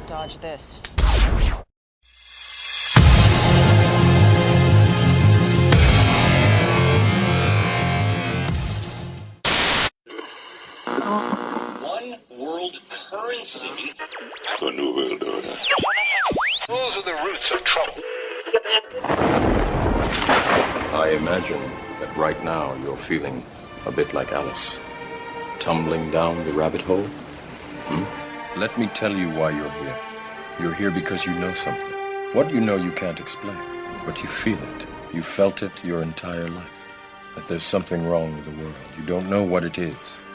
Dodge this. One world currency. The New World Order. Those are the roots of trouble. I imagine that right now you're feeling a bit like Alice, tumbling down the rabbit hole. Let me tell you why you're here. You're here because you know something. What you know you can't explain, but you feel it. You felt it your entire life. That there's something wrong with the world. You don't know what it is,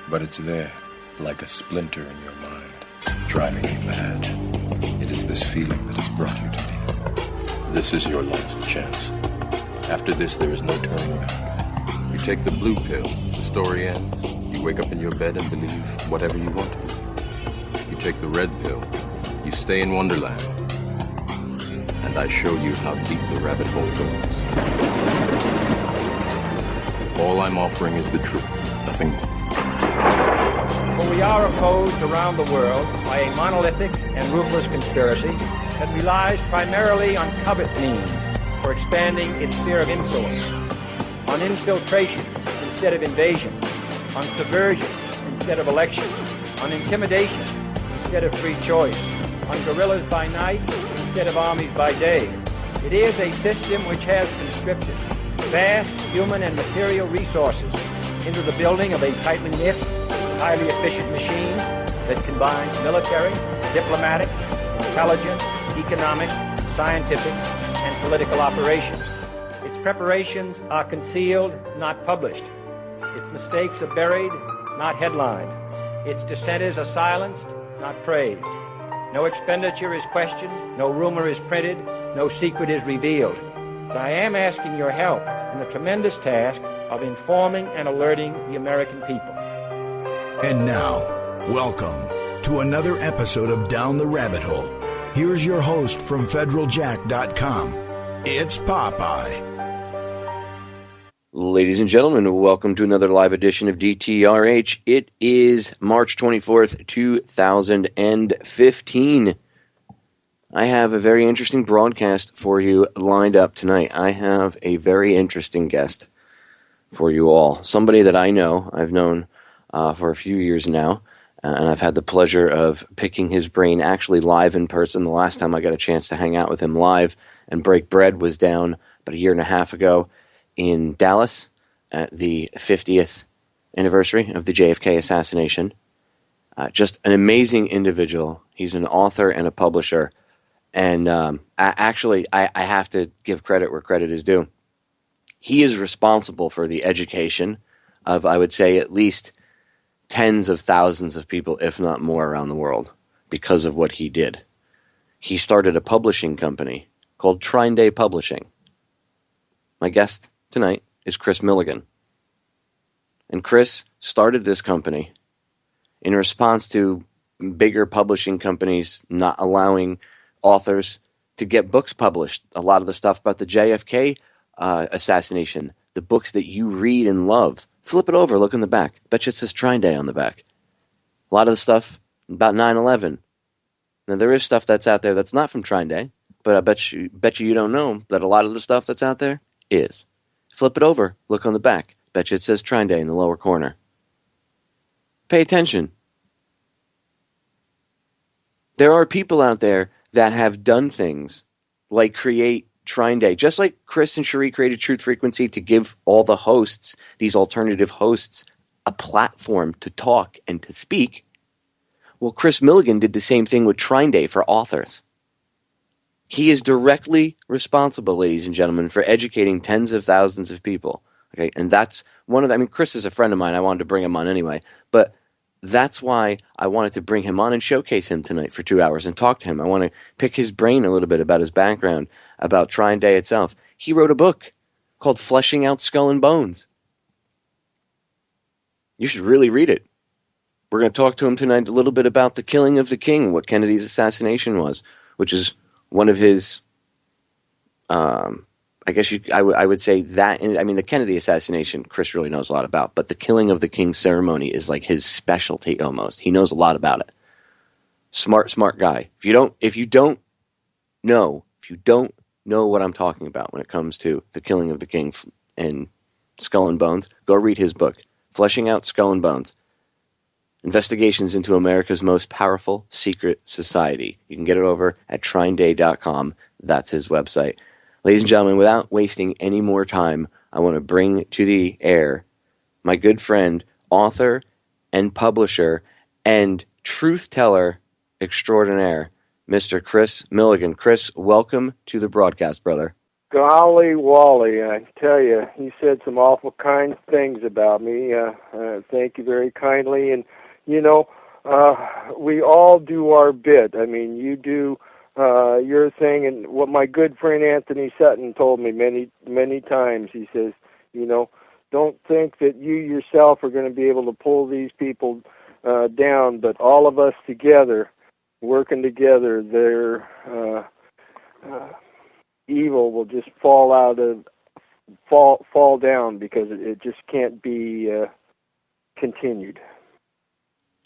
but it's there, like a splinter in your mind, driving you mad. It is this feeling that has brought you to me. This is your last chance. After this, there is no turning back. You take the blue pill, the story ends. You wake up in your bed and believe whatever you want to. You take the red pill, you stay in Wonderland, and I show you how deep the rabbit hole goes. All I'm offering is the truth, nothing more. For we are opposed around the world by a monolithic and ruthless conspiracy that relies primarily on covert means for expanding its sphere of influence, on infiltration instead of invasion, on subversion instead of election, on intimidation instead of free choice, on guerrillas by night instead of armies by day. It is a system which has conscripted vast human and material resources into the building of a tightly knit, highly efficient machine that combines military, diplomatic, intelligence, economic, scientific, and political operations. Its preparations are concealed, not published. Its mistakes are buried, not headlined. Its dissenters are silenced, not praised. No expenditure is questioned, no rumor is printed, no secret is revealed. But I am asking your help in the tremendous task of informing and alerting the American people. And now, welcome to another episode of Down the Rabbit Hole. Here's your host from federaljack.com. It's Popeye. Ladies and gentlemen, welcome to another live edition of DTRH. It is March 24th, 2015. I have a very interesting broadcast for you lined up tonight. I have a very interesting guest for you all. Somebody that I know, I've known for a few years now, and I've had the pleasure of picking his brain actually live in person. The last time I got a chance to hang out with him live and break bread was down about a year and a half ago in Dallas at the 50th anniversary of the JFK assassination. Just an amazing individual. He's an author and a publisher. And I have to give credit where credit is due. He is responsible for the education of, I would say, at least tens of thousands of people, if not more, around the world because of what he did. He started a publishing company called Trine Day Publishing. My guest tonight is Kris Millegan. And Kris started this company in response to bigger publishing companies not allowing authors to get books published. A lot of the stuff about the JFK assassination, the books that you read and love, flip it over, look in the back. Bet you it says Trine Day on the back. A lot of the stuff about 9/11. Now, there is stuff that's out there that's not from Trine Day, but I bet you don't know that a lot of the stuff that's out there is. Flip it over, look on the back. Bet you it says Trine Day in the lower corner. Pay attention. There are people out there that have done things like create Trine Day, just like Chris and Cherie created Truth Frequency to give all the hosts, these alternative hosts, a platform to talk and to speak. Well, Kris Millegan did the same thing with Trine Day for authors. He is directly responsible, ladies and gentlemen, for educating tens of thousands of people. Okay, and that's one of the, Chris is a friend of mine. I wanted to bring him on anyway, but that's why I wanted to bring him on and showcase him tonight for 2 hours and talk to him. I want to pick his brain a little bit about his background, about Trine Day itself. He wrote a book called Fleshing Out Skull and Bones. You should really read it. We're going to talk to him tonight a little bit about the killing of the king, what Kennedy's assassination was, which is one of his, I would say that, the Kennedy assassination, Kris really knows a lot about, but the killing of the king ceremony is like his specialty almost. He knows a lot about it. Smart guy. If you don't know what I'm talking about when it comes to the killing of the king and Skull and Bones, go read his book, Fleshing Out Skull and Bones. Investigations into America's most powerful secret society. You can get it over at trineday.com. That's his website. Ladies and gentlemen, without wasting any more time, I want to bring to the air my good friend, author and publisher and truth teller extraordinaire, Mr. Kris Millegan. Kris, welcome to the broadcast, brother. Golly Wally, I tell you, he said some awful kind things about me. Thank you very kindly. And, we all do our bit. I mean, you do your thing. And what my good friend Anthony Sutton told me many, many times, he says, don't think that you yourself are going to be able to pull these people down, but all of us together, working together, their evil will just fall down because it just can't be continued.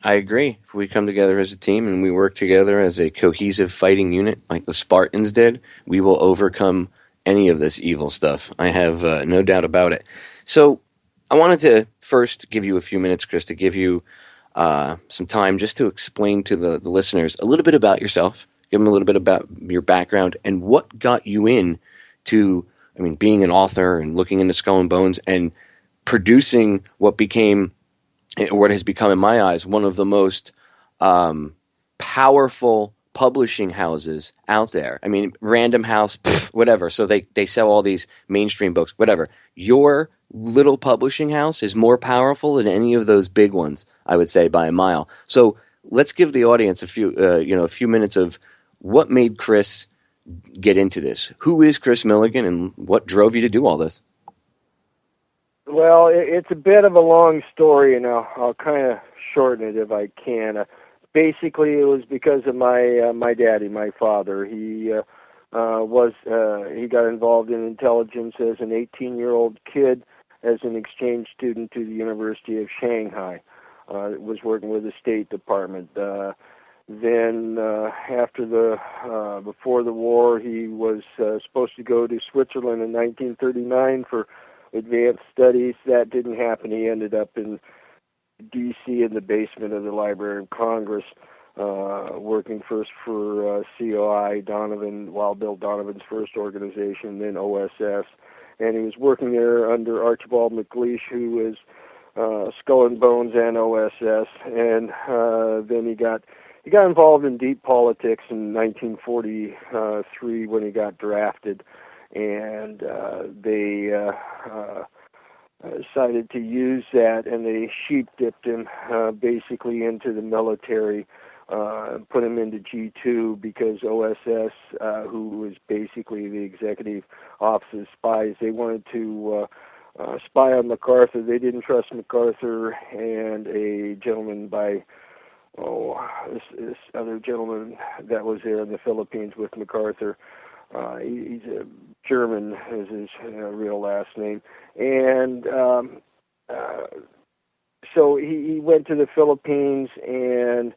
I agree. If we come together as a team and we work together as a cohesive fighting unit like the Spartans did, we will overcome any of this evil stuff. I have no doubt about it. So I wanted to first give you a few minutes, Kris, to give you some time just to explain to the listeners a little bit about yourself, give them a little bit about your background and what got you in to, being an author and looking into Skull and Bones and producing what has become, in my eyes, one of the most powerful publishing houses out there. Random House, whatever. So they sell all these mainstream books, whatever. Your little publishing house is more powerful than any of those big ones, I would say, by a mile. So let's give the audience a few minutes of what made Kris get into this. Who is Kris Millegan, and what drove you to do all this? Well, it's a bit of a long story, and I'll kind of shorten it if I can. Basically, it was because of my daddy, my father. He got involved in intelligence as an 18-year-old kid, as an exchange student to the University of Shanghai. Was working with the State Department. Then before the war, he was supposed to go to Switzerland in 1939 for advanced studies. That didn't happen. He ended up in D.C. in the basement of the Library of Congress, working first for COI, Wild Bill Donovan's first organization, then OSS. And he was working there under Archibald MacLeish, who was Skull and Bones and OSS. And then he got involved in deep politics in 1943 when he got drafted. And they decided to use that, and they sheep-dipped him basically into the military, put him into G2 because OSS, who was basically the executive office of spies, they wanted to spy on MacArthur. They didn't trust MacArthur, and a gentleman this other gentleman that was there in the Philippines with MacArthur. He's a German, is his real last name, and so he went to the Philippines and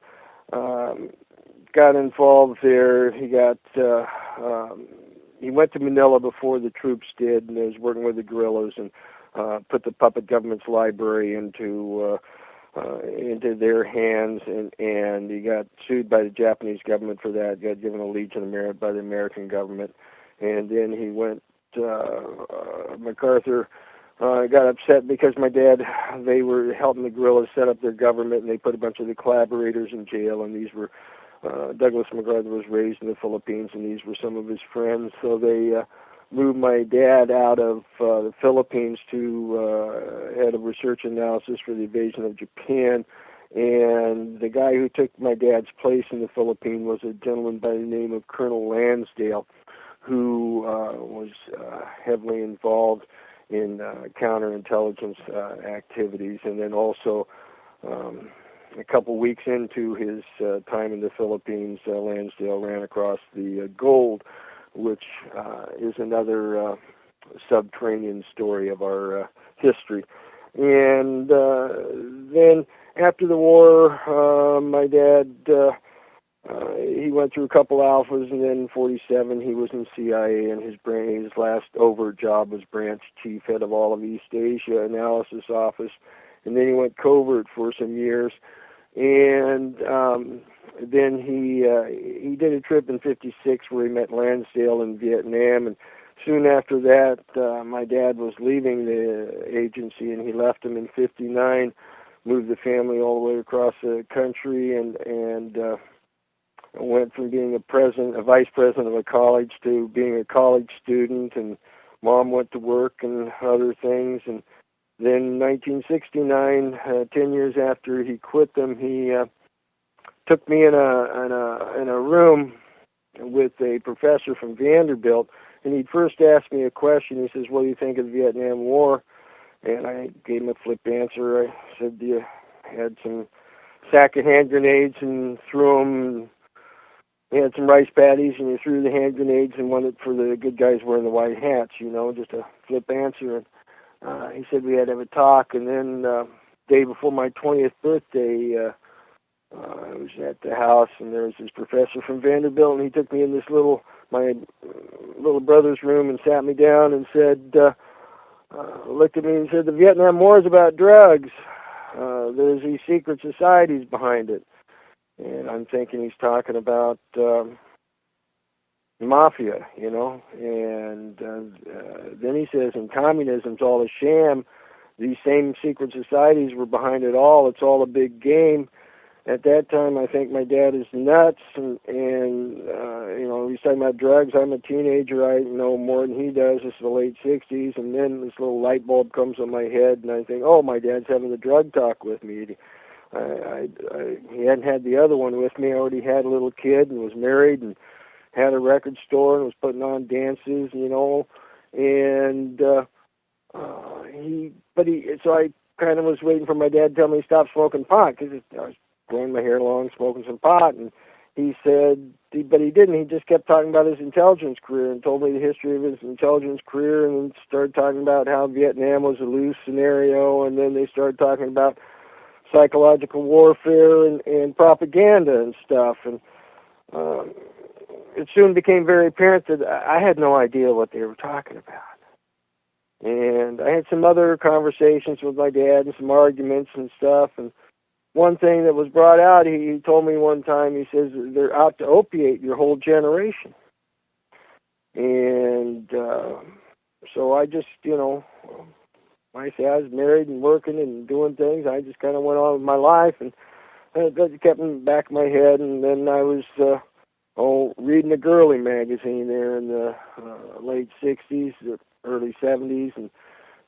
got involved there. He went to Manila before the troops did, and was working with the guerrillas and put the puppet government's library into their hands, and he got sued by the Japanese government for that. Got given a Legion of Merit by the American government, and then he went. MacArthur got upset because they were helping the guerrillas set up their government, and they put a bunch of the collaborators in jail, and these were Douglas MacArthur was raised in the Philippines, and these were some of his friends. So they moved my dad out of the Philippines to head of research analysis for the invasion of Japan. And the guy who took my dad's place in the Philippines was a gentleman by the name of Colonel Lansdale, who was heavily involved in counterintelligence activities. And then also a couple weeks into his time in the Philippines, Lansdale ran across the gold, which is another subterranean story of our history. And then after the war, my dad he went through a couple alphas, and then in 47 he was in CIA, and his last overt job was branch chief, head of all of East Asia analysis office, and then he went covert for some years, and then he did a trip in 56 where he met Lansdale in Vietnam, and soon after that my dad was leaving the agency, and he left him in 59, moved the family all the way across the country, and went from being a vice president of a college to being a college student, and Mom went to work and other things, and then in 1969, 10 years after he quit them, he took me in a room with a professor from Vanderbilt, and he first asked me a question. He says, "What do you think of the Vietnam War?" And I gave him a flip answer. I said, "You had some sack of hand grenades and threw them. You had some rice patties and you threw the hand grenades and won it for the good guys wearing the white hats, just a flip answer." And he said we had to have a talk. And then day before my 20th birthday, I was at the house, and there was this professor from Vanderbilt, and he took me in my little brother's room and sat me down and said, looked at me and said, "The Vietnam War is about drugs. There's these secret societies behind it." And I'm thinking he's talking about mafia, and then he says, "And communism's all a sham. These same secret societies were behind it all. It's all a big game." At that time, I think my dad is nuts, and he's talking about drugs. I'm a teenager. I know more than he does. This is the late 60s, and then this little light bulb comes on my head, and I think, oh, my dad's having a drug talk with me. He hadn't had the other one with me. I already had a little kid and was married and had a record store and was putting on dances, so I kind of was waiting for my dad to tell me to stop smoking pot, because I was growing my hair long, smoking some pot, and he said, but he didn't. He just kept talking about his intelligence career and told me the history of his intelligence career, and then started talking about how Vietnam was a loose scenario, and then they started talking about psychological warfare and propaganda and stuff, and it soon became very apparent that I had no idea what they were talking about. And I had some other conversations with my dad and some arguments and stuff, and one thing that was brought out, he told me one time, he says, they're out to opiate your whole generation. And so I just, I say I was married and working and doing things. I just kind of went on with my life, and that kept in the back of my head. And then I was reading a girly magazine there in the late 60s, early 70s, and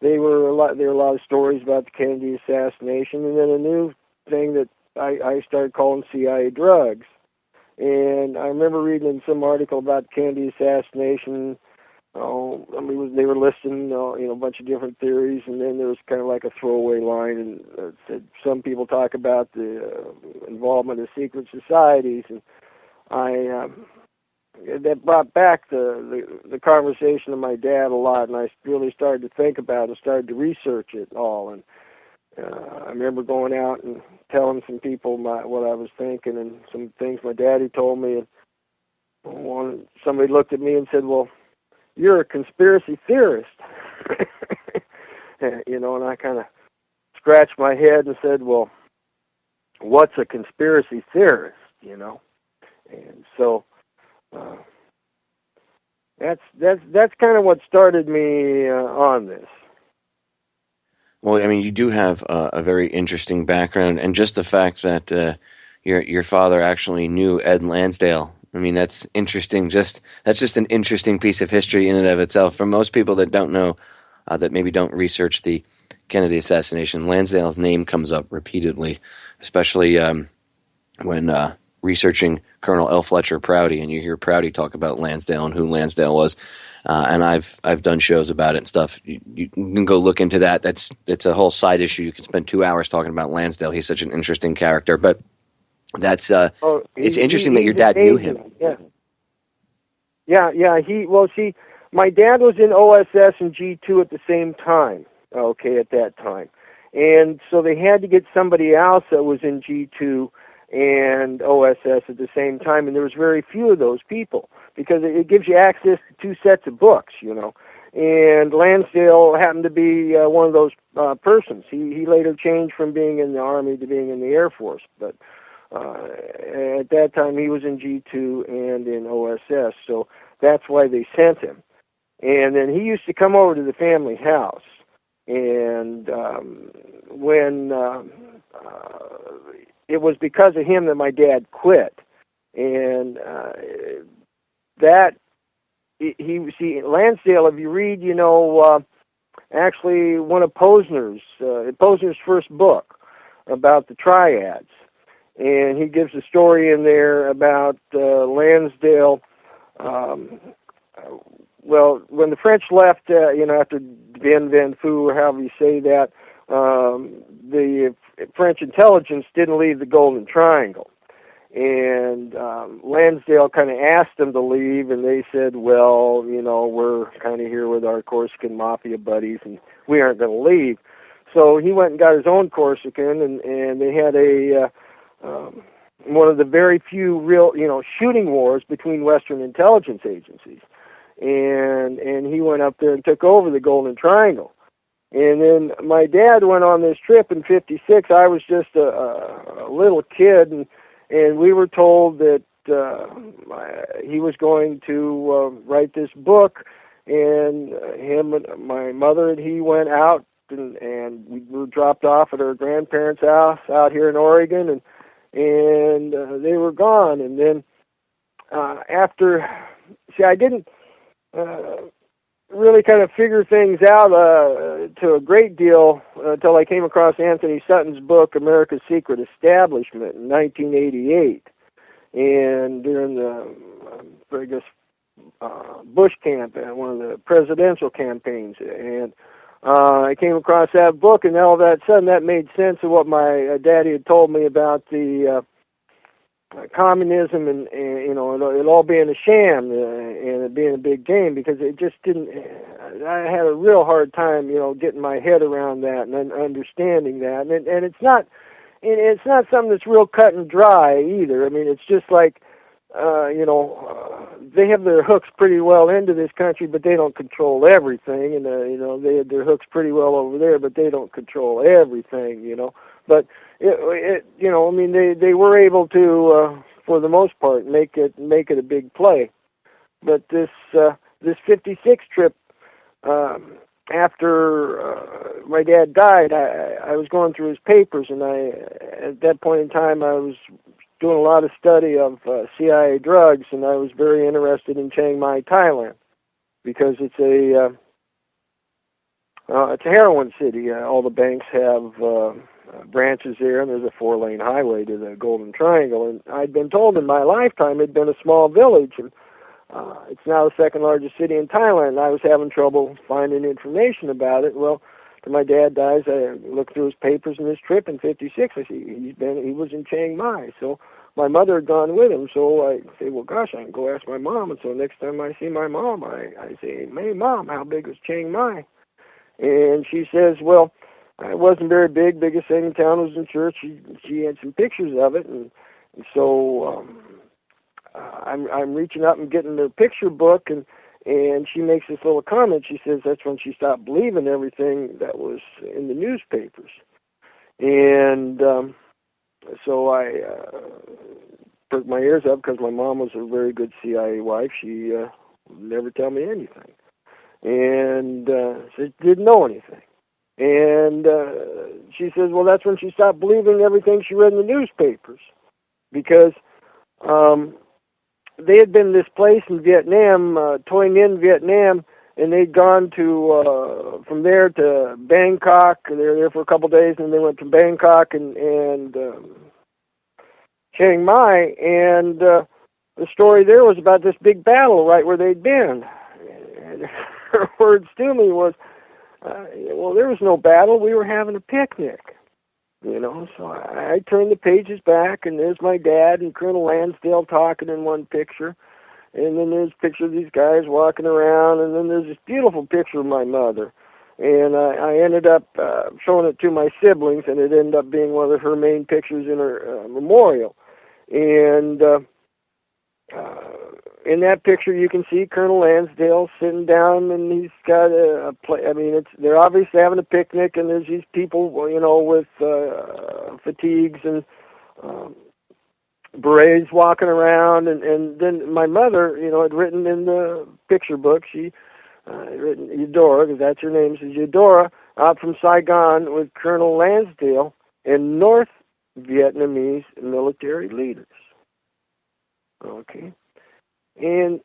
there were a lot of stories about the Kennedy assassination, and then a new thing that I started calling CIA drugs. And I remember reading in some article about the Kennedy assassination. They were listing a bunch of different theories, and then there was kind of like a throwaway line, and said some people talk about the involvement of secret societies, and that brought back the conversation of my dad a lot, and I really started to think about it, started to research it all, and I remember going out and telling some people what I was thinking and some things my daddy told me, and somebody looked at me and said, "Well, you're a conspiracy theorist." And I kind of scratched my head and said, "Well, what's a conspiracy theorist?" And so that's kind of what started me on this. Well, I mean, you do have a very interesting background, and just the fact that your father actually knew Ed Lansdale. I mean, that's interesting. That's just an interesting piece of history in and of itself. For most people that don't know, that maybe don't research the Kennedy assassination, Lansdale's name comes up repeatedly, especially when researching Colonel L. Fletcher Prouty, and you hear Prouty talk about Lansdale and who Lansdale was. And I've done shows about it and stuff. You can go look into that. It's a whole side issue. You can spend 2 hours talking about Lansdale. He's such an interesting character. But that's it's interesting that your dad knew him. Yeah. My dad was in OSS and G2 at the same time. Okay, at that time, and so they had to get somebody else that was in G2. and OSS at the same time, and there was very few of those people because it gives you access to two sets of books, And Lansdale happened to be one of those persons. He later changed from being in the Army to being in the Air Force, but at that time he was in G2 and in OSS, so that's why they sent him. And then he used to come over to the family house, and when it was because of him that my dad quit, and Lansdale, if you read, actually one of Posner's first book about the triads, and he gives a story in there about Lansdale. Well, when the French left, after Dien Bien Phu, or however you say that, the French intelligence didn't leave the Golden Triangle. And Lansdale kind of asked them to leave, and they said, well, we're kind of here with our Corsican mafia buddies, and we aren't going to leave. So he went and got his own Corsican, and they had one of the very few real, shooting wars between Western intelligence agencies. And he went up there and took over the Golden Triangle. And then my dad went on this trip in '56. I was just a little kid, and we were told that he was going to write this book, and him and my mother and he went out, and we were dropped off at our grandparents' house out here in Oregon, and they were gone. And then I didn't really kind of figure things out to a great deal until I came across Anthony Sutton's book, America's Secret Establishment, in 1988. And during the, Bush campaign, one of the presidential campaigns. And I came across that book, and all of a sudden that made sense of what my daddy had told me about the communism and it all being a sham and it being a big game, because it just didn't. I had a real hard time, getting my head around that and understanding that, and it's not something that's real cut and dry either. I mean, it's just like they have their hooks pretty well into this country, but they don't control everything, and they had their hooks pretty well over there, but they don't control everything, But they were able to, for the most part, make it a big play. But this '56 trip, after my dad died, I was going through his papers, and at that point in time, I was doing a lot of study of CIA drugs, and I was very interested in Chiang Mai, Thailand, because it's a heroin city. All the banks have branches there, and there's a 4-lane highway to the Golden Triangle. And I'd been told in my lifetime it'd been a small village, and it's now the second largest city in Thailand. And I was having trouble finding information about it. Well, when my dad dies, I looked through his papers and his trip in '56. I see he was in Chiang Mai. So my mother had gone with him. So I say, well, gosh, I can go ask my mom. And so next time I see my mom, I say, hey, Mom, how big was Chiang Mai? And she says, well, it wasn't very big. Biggest thing in town was in church. She had some pictures of it, and so I'm reaching out and getting the picture book, and she makes this little comment. She says that's when she stopped believing everything that was in the newspapers. And so I perked my ears up, because my mom was a very good CIA wife. She would never tell me anything, and she didn't know anything. And she says, well, that's when she stopped believing everything she read in the newspapers, because they had been this place in Vietnam, Toi Ninh, Vietnam, and they'd gone to from there to Bangkok. They were there for a couple of days, and they went to Bangkok and Chiang Mai, and the story there was about this big battle right where they'd been. And her words to me was, well, there was no battle. We were having a picnic, So I turned the pages back, and there's my dad and Colonel Lansdale talking in one picture, and then there's a picture of these guys walking around, and then there's this beautiful picture of my mother. And I ended up showing it to my siblings, and it ended up being one of her main pictures in her memorial. And in that picture, you can see Colonel Lansdale sitting down, and he's got a play. I mean, they're obviously having a picnic, and there's these people, with fatigues and berets walking around, and then my mother, had written in the picture book, she had written Eudora, because that's her name, says Eudora out from Saigon with Colonel Lansdale and North Vietnamese military leaders. Okay. And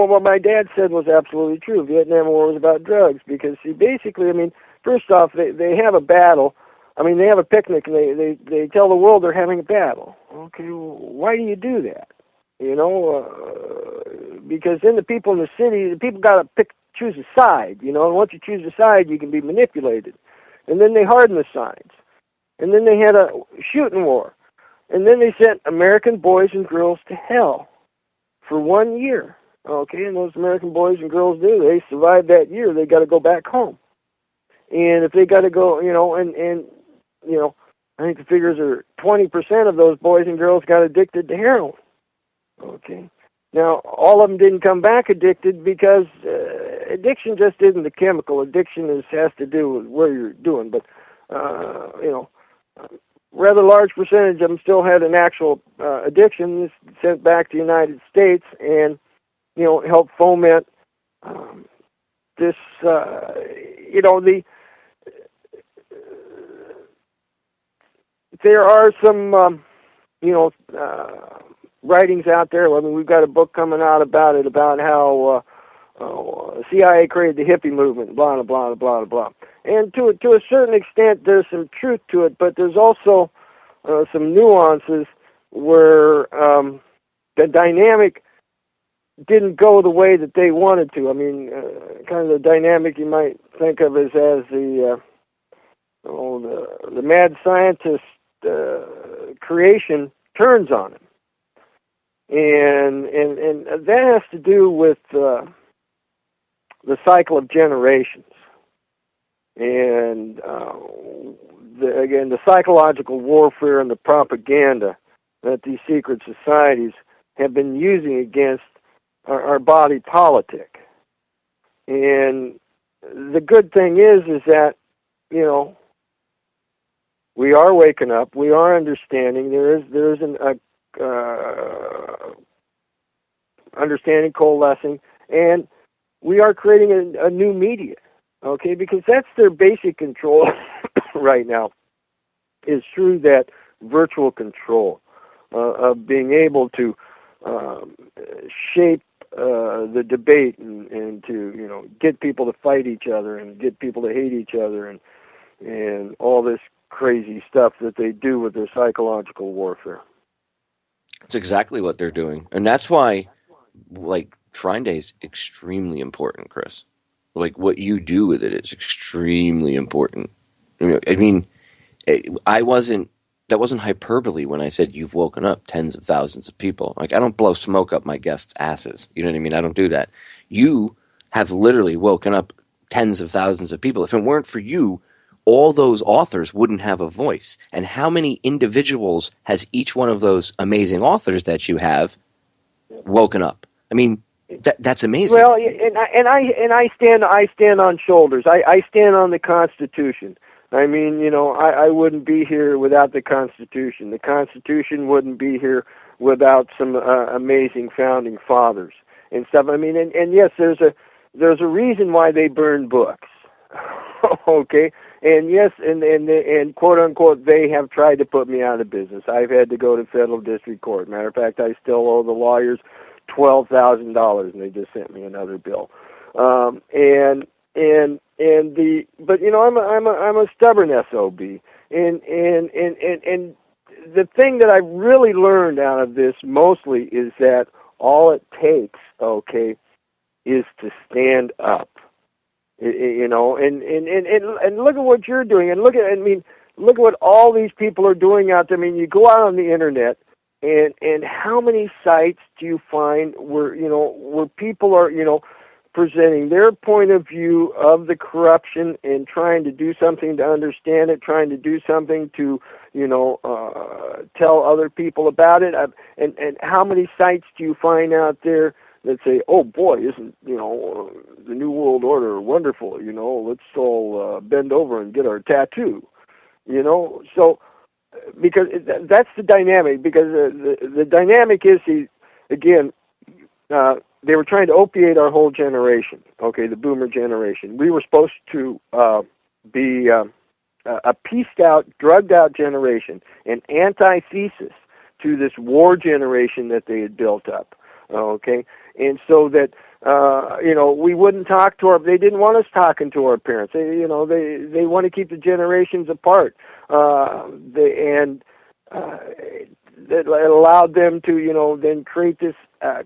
what my dad said was absolutely true. Vietnam War was about drugs because, see, basically, I mean, first off, they have a battle. I mean, they have a picnic, and they tell the world they're having a battle. Okay, well, why do you do that? Because then the people in the city, the people got to choose a side, and once you choose a side, you can be manipulated. And then they hardened the sides. And then they had a shooting war. And then they sent American boys and girls to hell for 1 year. Okay, and those American boys and girls they survived that year, they got to go back home. And if they got to go, I think the figures are 20% of those boys and girls got addicted to heroin. Okay. Now, all of them didn't come back addicted because addiction just isn't a chemical. Addiction has to do with where you're doing. But, rather large percentage of them still had an actual addiction, sent back to the United States and, helped foment this, there are some, writings out there. I mean, we've got a book coming out about it, about how CIA created the hippie movement, blah, blah, blah, blah, blah. And to a certain extent, there's some truth to it, but there's also some nuances where the dynamic didn't go the way that they wanted to. I mean, kind of the dynamic you might think of as the mad scientist creation turns on him. And that has to do with the cycle of generations. And the psychological warfare and the propaganda that these secret societies have been using against our body politic. And the good thing is that, we are waking up, we are understanding, there is an understanding coalescing, and we are creating a new media, okay, because that's their basic control right now, is through that virtual control of being able to shape the debate and to, get people to fight each other and get people to hate each other and all this crazy stuff that they do with their psychological warfare. That's exactly what they're doing. And that's why, Trine Day is extremely important, Kris. What you do with it is extremely important. I mean, that wasn't hyperbole when I said you've woken up tens of thousands of people. I don't blow smoke up my guests' asses. You know what I mean? I don't do that. You have literally woken up tens of thousands of people. If it weren't for you, all those authors wouldn't have a voice. And how many individuals has each one of those amazing authors that you have woken up? I mean, that's amazing. Well, and I stand on shoulders. I stand on the Constitution. I mean, I wouldn't be here without the Constitution. The Constitution wouldn't be here without some amazing founding fathers and stuff. I mean, and yes, there's a reason why they burn books. Okay. And yes, and quote unquote, they have tried to put me out of business. I've had to go to federal district court. Matter of fact, I still owe the lawyers $12,000, and they just sent me another bill. But I'm a stubborn SOB, and the thing that I really learned out of this mostly is that all it takes, okay, is to stand up. And look at what you're doing, and look at what all these people are doing out there. I mean, you go out on the internet, and how many sites do you find where people are, presenting their point of view of the corruption and trying to do something to understand it, trying to do something to, tell other people about it. And how many sites do you find out there that say, "Oh boy, isn't the New World Order wonderful? Let's all bend over and get our tattoo." So because that's the dynamic. Because the dynamic is again. They were trying to opiate our whole generation, okay, the boomer generation. We were supposed to be a pieced-out, drugged-out generation, an antithesis to this war generation that they had built up, okay? And so that, we wouldn't talk to they didn't want us talking to our parents. They want to keep the generations apart. That allowed them to, then create this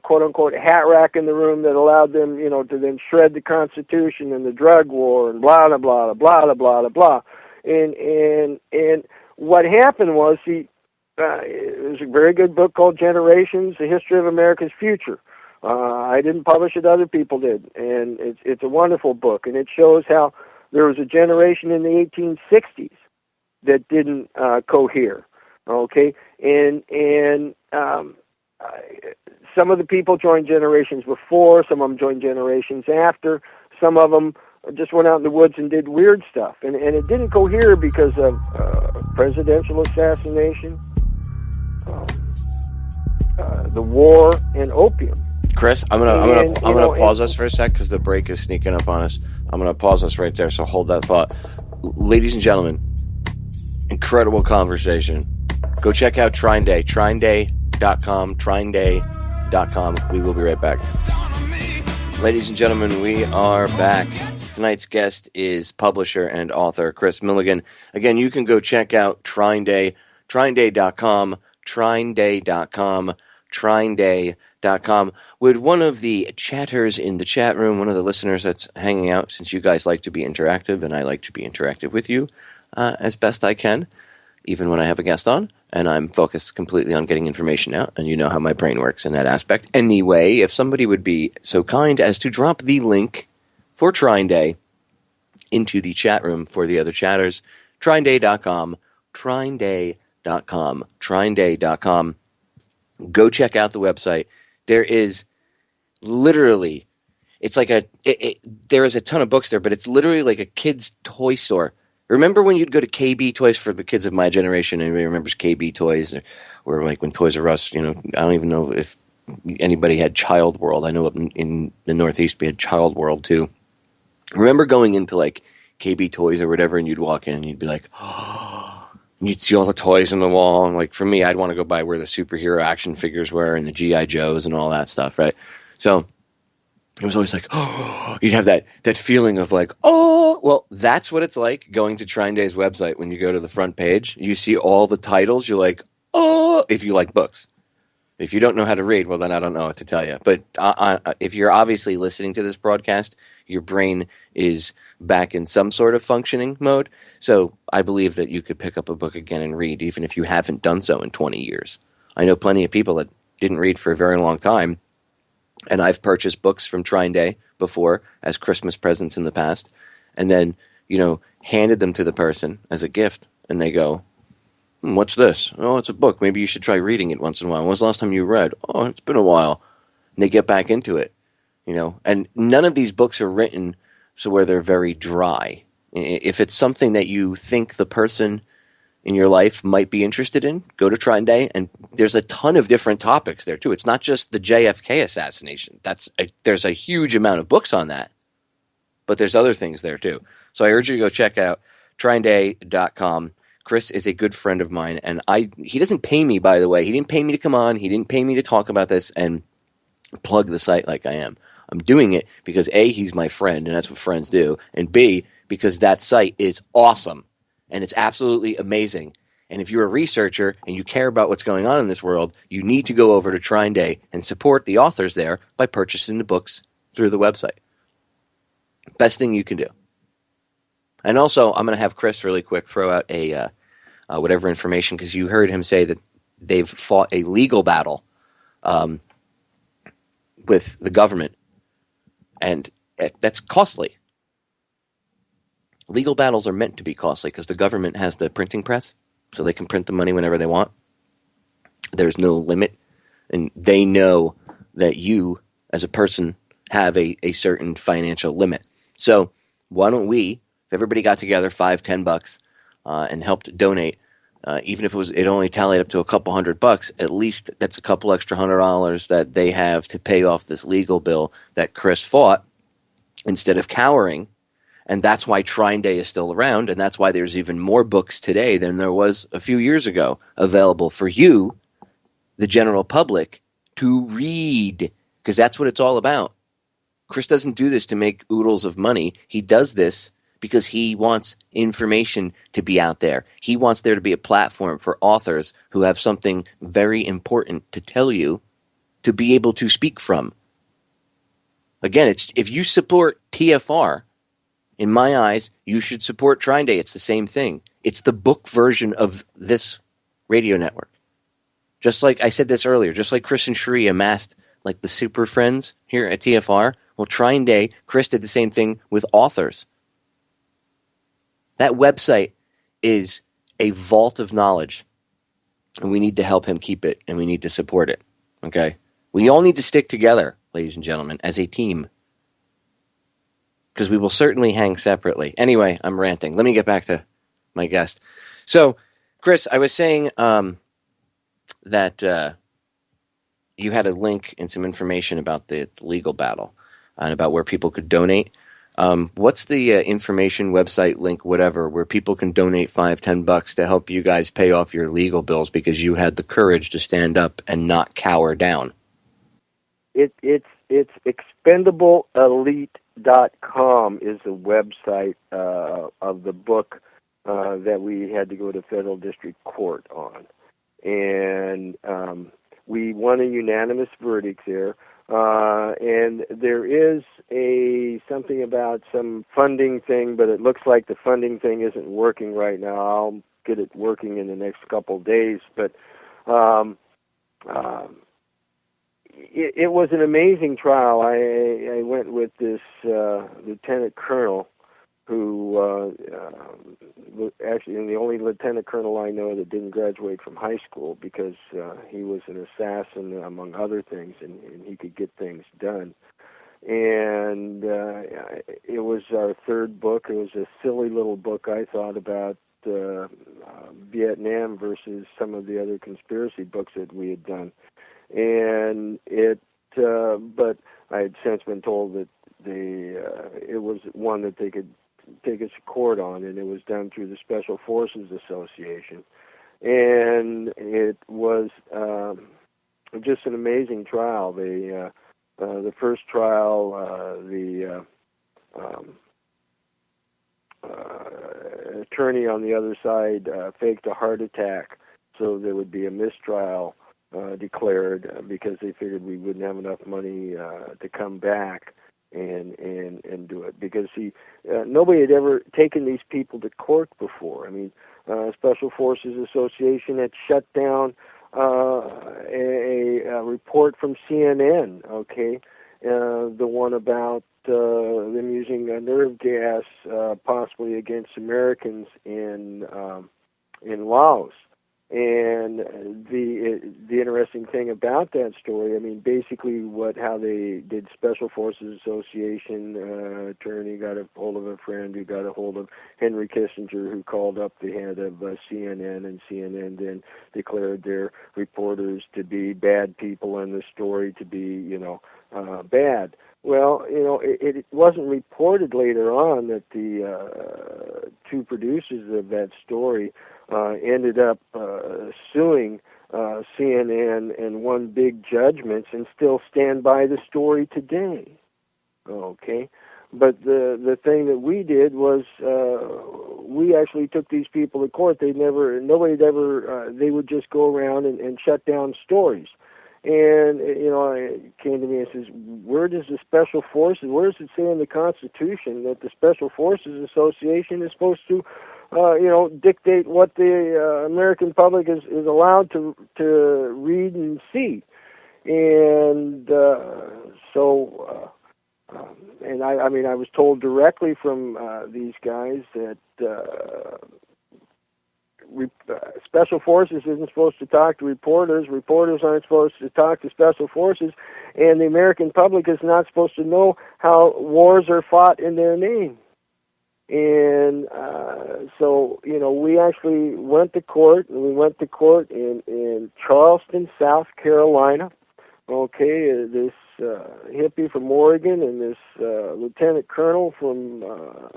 quote-unquote hat rack in the room that allowed them, to then shred the Constitution and the drug war and blah, blah, blah, blah, blah, blah, blah. And what happened was, it was a very good book called Generations, The History of America's Future. I didn't publish it, other people did. And it's a wonderful book, and it shows how there was a generation in the 1860s that didn't cohere. Okay, and some of the people joined generations before, some of them joined generations after, some of them just went out in the woods and did weird stuff, and it didn't cohere because of presidential assassination, the war, and opium. Chris, I'm gonna pause us for a sec because the break is sneaking up on us. I'm gonna pause us right there, so hold that thought, ladies and gentlemen. Incredible conversation. Go check out Trine Day, trineday.com, trineday.com. We will be right back. Ladies and gentlemen, we are back. Tonight's guest is publisher and author Kris Millegan. Again, you can go check out Trine Day, trineday.com, trineday.com, trineday.com. With one of the chatters in the chat room, one of the listeners that's hanging out, since you guys like to be interactive, and I like to be interactive with you as best I can, even when I have a guest on, and I'm focused completely on getting information out, and you know how my brain works in that aspect. Anyway, if somebody would be so kind as to drop the link for Trine Day into the chat room for the other chatters, trineday.com, trineday.com, trineday.com. Go check out the website. There is literally, it's like there is a ton of books there, but it's literally like a kid's toy store. Remember when you'd go to KB Toys, for the kids of my generation? Anybody remembers KB Toys? Or like when Toys R Us, I don't even know if anybody had Child World. I know up in the Northeast we had Child World too. Remember going into like KB Toys or whatever, and you'd walk in and you'd be like, oh, and you'd see all the toys on the wall. And like for me, I'd want to go by where the superhero action figures were and the G.I. Joes and all that stuff, right? So it was always like, oh, you'd have that feeling of like, oh, well, that's what it's like going to Trine Day's website. When you go to the front page, you see all the titles. You're like, oh, if you like books. If you don't know how to read, well, then I don't know what to tell you. But if you're obviously listening to this broadcast, your brain is back in some sort of functioning mode. So I believe that you could pick up a book again and read, even if you haven't done so in 20 years. I know plenty of people that didn't read for a very long time. And I've purchased books from Trine Day before as Christmas presents in the past, and then, handed them to the person as a gift, and they go, what's this? Oh, it's a book. Maybe you should try reading it once in a while. When was the last time you read? Oh, it's been a while. And they get back into it, And none of these books are written so where they're very dry. If it's something that you think the person in your life might be interested in, go to Trine Day, and there's a ton of different topics there too. It's not just the JFK assassination. There's a huge amount of books on that, but there's other things there too. So I urge you to go check out trineday.com. Kris is a good friend of mine, and he doesn't pay me, by the way. He didn't pay me to come on. He didn't pay me to talk about this and plug the site like I am. I'm doing it because A, he's my friend, and that's what friends do, and B, because that site is awesome. And it's absolutely amazing. And if you're a researcher and you care about what's going on in this world, you need to go over to Trine Day and support the authors there by purchasing the books through the website. Best thing you can do. And also, I'm going to have Kris really quick throw out a whatever information, because you heard him say that they've fought a legal battle with the government. And That's costly. Legal battles are meant to be costly because the government has the printing press, so they can print the money whenever they want. There's no limit, and they know that you, as a person, have a certain financial limit. So why don't we, if everybody got together, $5-10, and helped donate, even if it only tallied up to a couple $100, at least that's a couple extra $100 that they have to pay off this legal bill that Kris fought instead of cowering. And that's why Trine Day is still around, and that's why there's even more books today than there was a few years ago available for you, the general public, to read, because that's what it's all about. Kris doesn't do this to make oodles of money. He does this because he wants information to be out there. He wants there to be a platform for authors who have something very important to tell you to be able to speak from. Again, if you support TFR, in my eyes, you should support Trine Day. It's the same thing. It's the book version of this radio network. Just like I said this earlier, just like Kris and Sheree amassed like the super friends here at TFR, well, Trine Day, Kris did the same thing with authors. That website is a vault of knowledge, and we need to help him keep it, and we need to support it, okay? We all need to stick together, ladies and gentlemen, as a team, because we will certainly hang separately. Anyway, I'm ranting. Let me get back to my guest. So, Kris, I was saying that you had a link and some information about the legal battle and about where people could donate. What's the information, website, link, whatever, where people can donate $5-10 to help you guys pay off your legal bills because you had the courage to stand up and not cower down? It's expendableelite.com is the website of the book that we had to go to federal district court on. And we won a unanimous verdict there. And there is something about some funding thing, but it looks like the funding thing isn't working right now. I'll get it working in the next couple of days. But it was an amazing trial. I went with this lieutenant colonel who was actually the only lieutenant colonel I know that didn't graduate from high school because he was an assassin, among other things, and he could get things done. And it was our third book. It was a silly little book, I thought, about Vietnam versus some of the other conspiracy books that we had done. And but I had since been told that it was one that they could take us to court on, and it was done through the Special Forces Association. And it was just an amazing trial. The first trial, the attorney on the other side faked a heart attack so there would be a mistrial declared because they figured we wouldn't have enough money to come back and do it, because nobody had ever taken these people to court before. I mean, Special Forces Association had shut down a report from CNN, okay, the one about them using nerve gas possibly against Americans in Laos. And the interesting thing about that story, I mean, basically how they did Special Forces Association attorney got a hold of a friend who got a hold of Henry Kissinger, who called up the head of CNN, and CNN then declared their reporters to be bad people and the story to be, bad. Well, it wasn't reported later on that the two producers of that story ended up suing CNN and won big judgments and still stand by the story today. Okay, but the thing that we did was we actually took these people to court. They would just go around and shut down stories. And, it came to me and says, where does the Special Forces, where does it say in the Constitution that the Special Forces Association is supposed to, dictate what the American public is allowed to read and see? And so and I mean, I was told directly from these guys that Special Forces isn't supposed to talk to reporters. Reporters aren't supposed to talk to Special Forces, and the American public is not supposed to know how wars are fought in their name. And so, you know, we actually went to court, and we went to court in Charleston, South Carolina. Okay, this hippie from Oregon and this lieutenant colonel from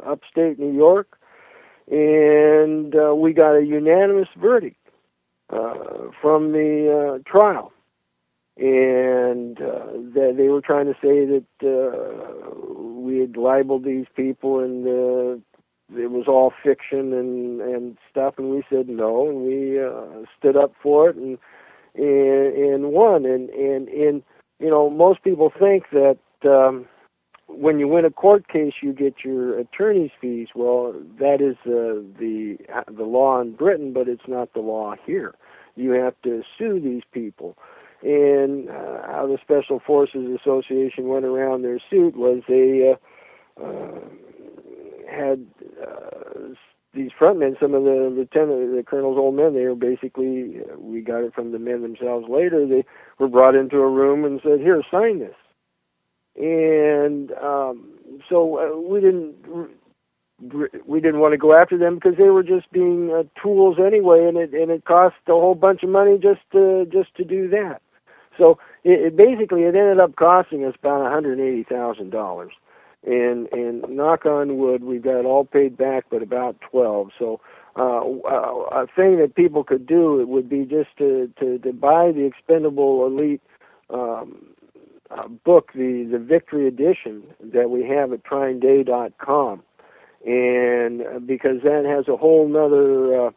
upstate New York. And we got a unanimous verdict from the trial. And they were trying to say that we had libeled these people and it was all fiction and stuff. And we said no, and we stood up for it and won. And you know, most people think that when you win a court case, you get your attorney's fees. Well, that is the law in Britain, but it's not the law here. You have to sue these people. And how the Special Forces Association went around their suit was they had these frontmen, some of the colonel's old men. They were basically, we got it from the men themselves later, they were brought into a room and said, "Here, sign this." And so we didn't want to go after them because they were just being tools anyway, and it cost a whole bunch of money just to do that. So it basically ended up costing us about $180,000, and knock on wood, we got it all paid back, but about 12. So a thing that people could do would be just to buy the Expendable Elite book, the Victory Edition that we have at TrineDay.com, and because that has a whole nother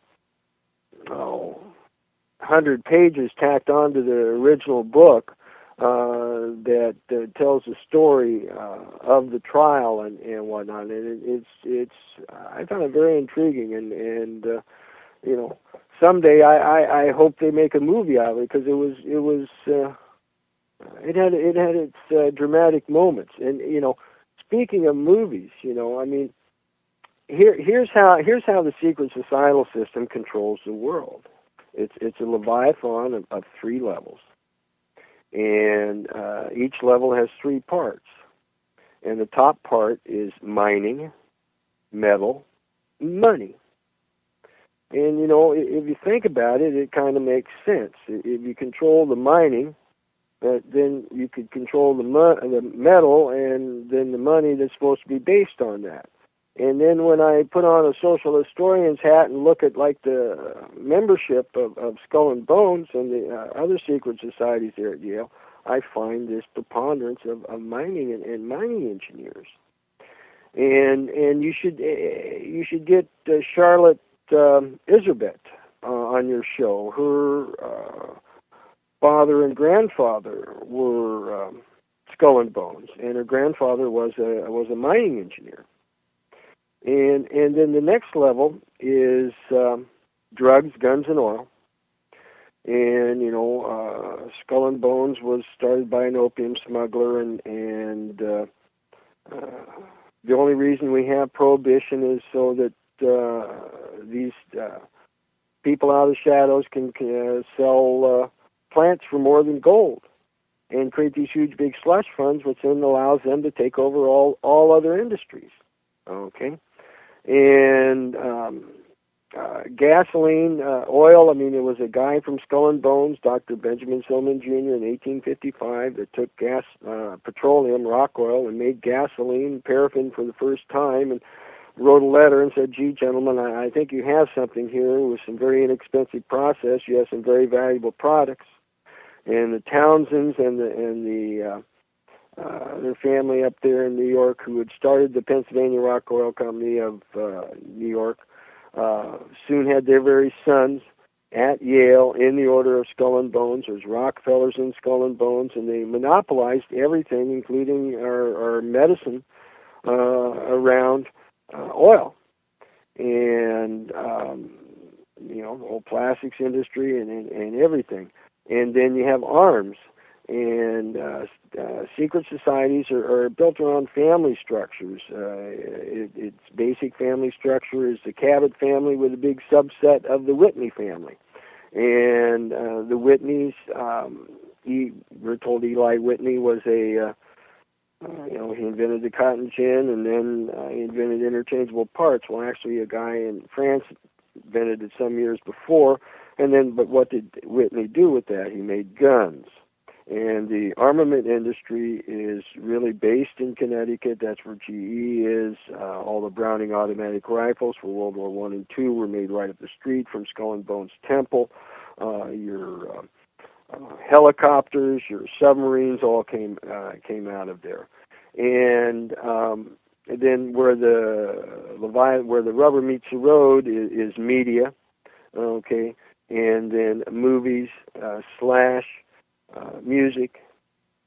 100 pages tacked onto the original book that tells the story of the trial and whatnot, and it's I found it very intriguing, and you know, someday I hope they make a movie out of it, because it had its dramatic moments. And you know, speaking of movies, you know, I mean, here's how the secret societal system controls the world. It's a leviathan of 3 levels, and each level has 3 parts. And the top part is mining, metal, money. And you know, if you think about it, it kind of makes sense. If you control the mining, then you could control the metal, and then the money that's supposed to be based on that. And then when I put on a social historian's hat and look at like the membership of Skull and Bones and the other secret societies there at Yale, I find this preponderance of mining and mining engineers. And you should get Charlotte Iserbet on your show. Her father and grandfather were Skull and Bones, and her grandfather was a mining engineer. And then the next level is drugs, guns, and oil. And you know, Skull and Bones was started by an opium smuggler, and the only reason we have prohibition is so that these people out of the shadows can sell plants for more than gold, and create these huge big slush funds, which then allows them to take over all other industries. Okay. And gasoline, oil, I mean, there was a guy from Skull and Bones, Dr. Benjamin Silman Jr. in 1855, that took petroleum, rock oil, and made gasoline, paraffin for the first time, and wrote a letter and said, "Gee, gentlemen, I think you have something here with some very inexpensive process. You have some very valuable products." And the Townsends and their family up there in New York, who had started the Pennsylvania Rock Oil Company of New York, soon had their very sons at Yale in the Order of Skull and Bones. There's Rockefellers in Skull and Bones, and they monopolized everything, including our medicine around oil, and you know, the whole plastics industry and everything. And then you have arms. And secret societies are built around family structures. Its basic family structure is the Cabot family with a big subset of the Whitney family. And the Whitneys, we're told Eli Whitney was he invented the cotton gin, and then he invented interchangeable parts. Well, actually, a guy in France invented it some years before. But what did Whitney do with that? He made guns. And the armament industry is really based in Connecticut. That's where GE is. All the Browning automatic rifles for World War I and II were made right up the street from Skull and Bones Temple. Your helicopters, your submarines, all came out of there. And then where the rubber meets the road is media, okay, and then movies, slash. Music,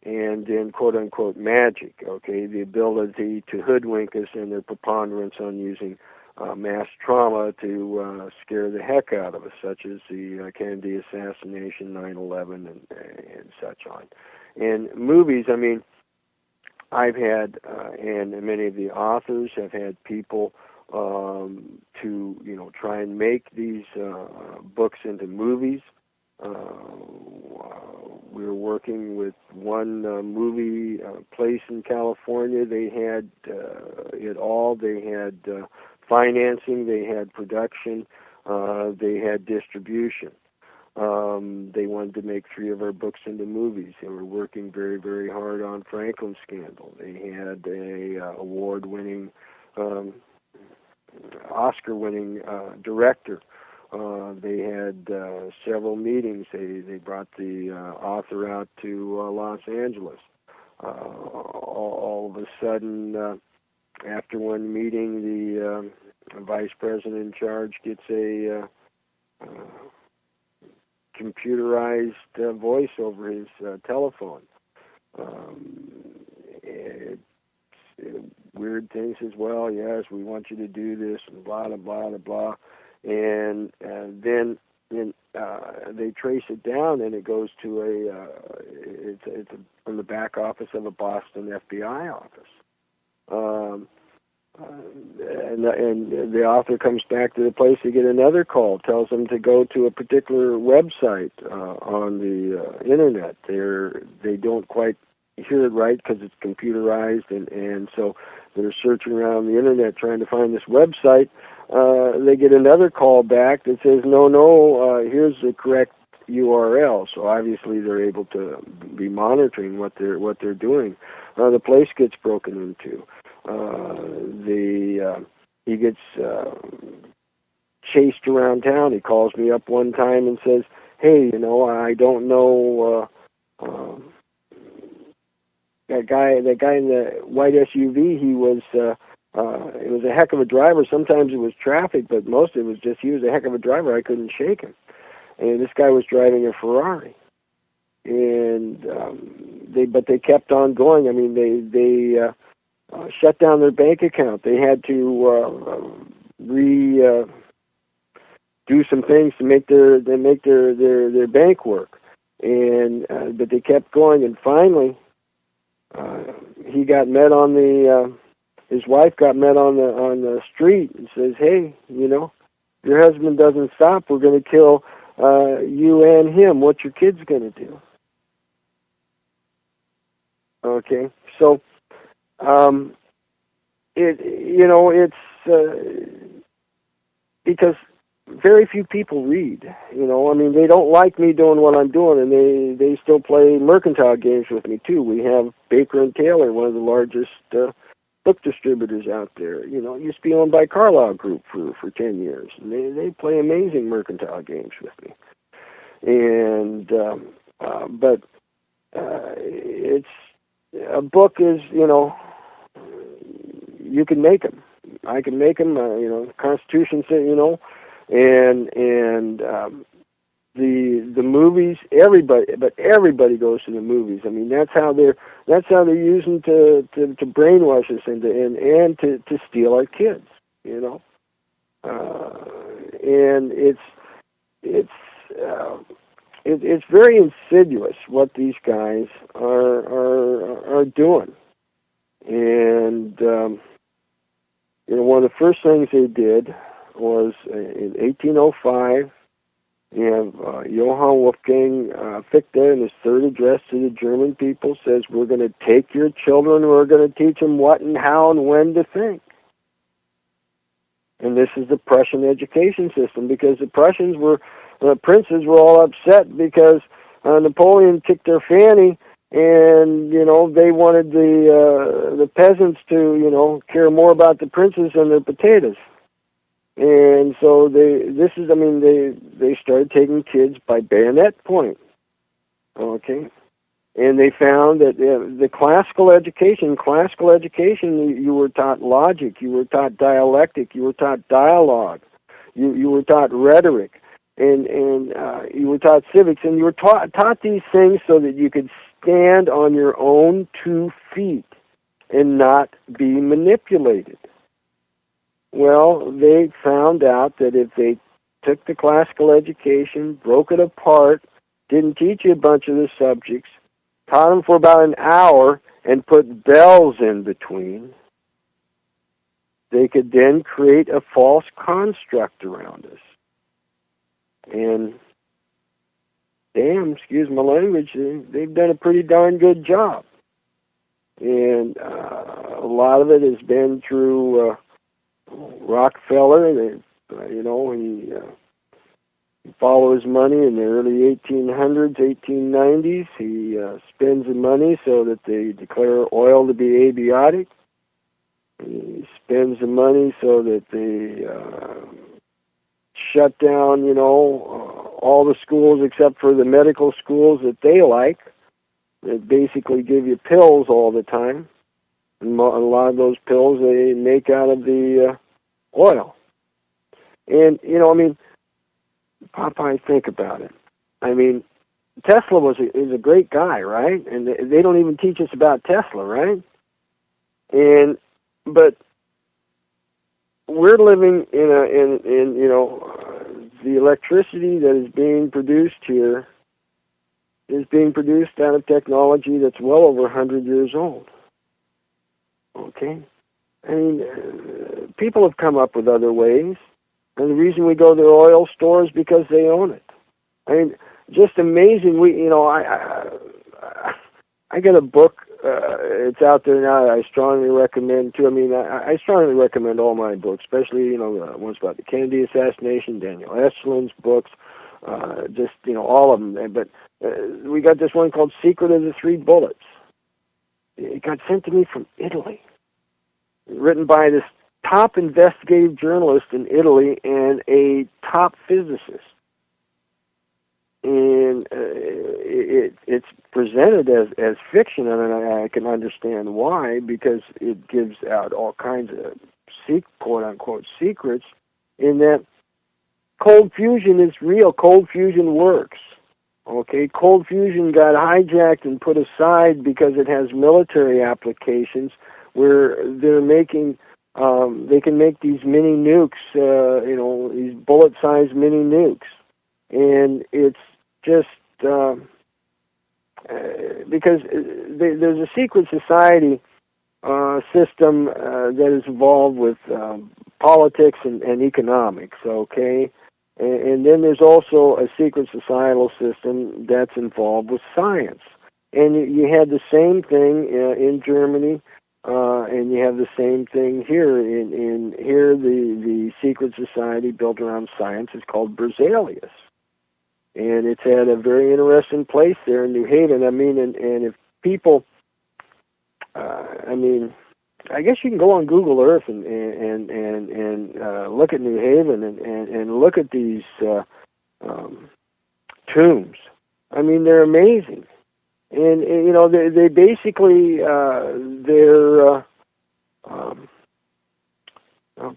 and then quote-unquote magic, okay, the ability to hoodwink us and their preponderance on using mass trauma to scare the heck out of us, such as the Kennedy assassination, 9/11, and such on. And movies, I mean, I've had, and many of the authors have had people to, try and make these books into movies. We were working with one movie place in California. They had it all. They had financing. They had production. They had distribution. They wanted to make 3 of our books into movies. They were working very, very hard on Franklin Scandal. They had a award-winning, Oscar-winning director. They had several meetings. They brought the author out to Los Angeles. All of a sudden, after one meeting, the vice president in charge gets a computerized voice over his telephone. Weird things as well. Yes, we want you to do this, and blah, blah, blah, blah, blah. And then they trace it down, and it goes to it's from the back office of a Boston FBI office. And the author comes back to the place to get another call, tells them to go to a particular website on the internet. They don't quite hear it right because it's computerized, and so they're searching around the internet trying to find this website. They get another call back that says, no, here's the correct URL. So obviously they're able to be monitoring what they're doing. The place gets broken into. He gets chased around town. He calls me up one time and says, hey, I don't know that guy in the white SUV. He was it was a heck of a driver. Sometimes it was traffic, but most of it was just he was a heck of a driver. I couldn't shake him. And this guy was driving a Ferrari. And they kept on going. I mean, they shut down their bank account. They had to do some things to make their bank work. And but they kept going, and finally he got met on the his wife got met on the street and says, hey, your husband doesn't stop, we're going to kill you and him. What's your kids going to do? Okay, so it's because very few people read. I mean, they don't like me doing what I'm doing, and they still play mercantile games with me too. We have Baker and Taylor, one of the largest book distributors out there. It used to be owned by Carlyle Group for 10 years. And they play amazing mercantile games with me. And but it's a book is you can make them. I can make them. The Constitution said and the movies. Everybody goes to the movies. I mean, that's how they're using to brainwash us and to steal our kids. And it's it's very insidious what these guys are doing. And one of the first things they did was in 1805. You have Johann Wolfgang Fichte in his third address to the German people says, we're going to take your children and we're going to teach them what and how and when to think. And this is the Prussian education system, because the Prussians the princes were all upset because Napoleon kicked their fanny, and, they wanted the peasants to, care more about the princes than their potatoes. And so they started taking kids by bayonet point, okay? And they found that the classical education, you were taught logic, you were taught dialectic, you were taught dialogue, you were taught rhetoric, and you were taught civics, and you were taught these things so that you could stand on your own 2 feet and not be manipulated. Well, they found out that if they took the classical education, broke it apart, didn't teach you a bunch of the subjects, taught them for about an hour, and put bells in between, they could then create a false construct around us. And, excuse my language, they've done a pretty darn good job. And a lot of it has been through Rockefeller. He follows money in the early 1800s, 1890s. He spends the money so that they declare oil to be abiotic. He spends the money so that they shut down, all the schools except for the medical schools that they like, that basically give you pills all the time. And a lot of those pills they make out of the oil. And, Popeye, think about it. Tesla is a great guy, right? And they don't even teach us about Tesla, right? But we're living in the electricity that is being produced here is being produced out of technology that's well over 100 years old. Okay? People have come up with other ways, and the reason we go to the oil store is because they own it. Just amazing. I got a book. It's out there now that I strongly recommend too. I strongly recommend all my books, especially ones about the Kennedy assassination, Daniel Estlin's books, all of them. But we got this one called "Secret of the Three Bullets." It got sent to me from Italy, written by this top investigative journalist in Italy and a top physicist. And it's presented as fiction, and I can understand why, because it gives out all kinds of quote-unquote secrets, in that cold fusion is real. Cold fusion works. Okay, cold fusion got hijacked and put aside because it has military applications where they're making, they can make these mini nukes, these bullet-sized mini nukes. And it's just because there's a secret society system that is involved with politics and economics, okay? And then there's also a secret societal system that's involved with science. And you had the same thing in Germany, and you have the same thing here. In here, the secret society built around science is called Berzelius. And it's had a very interesting place there in New Haven. And if people, I guess you can go on Google Earth and look at New Haven and look at these tombs. They're amazing. And they basically they're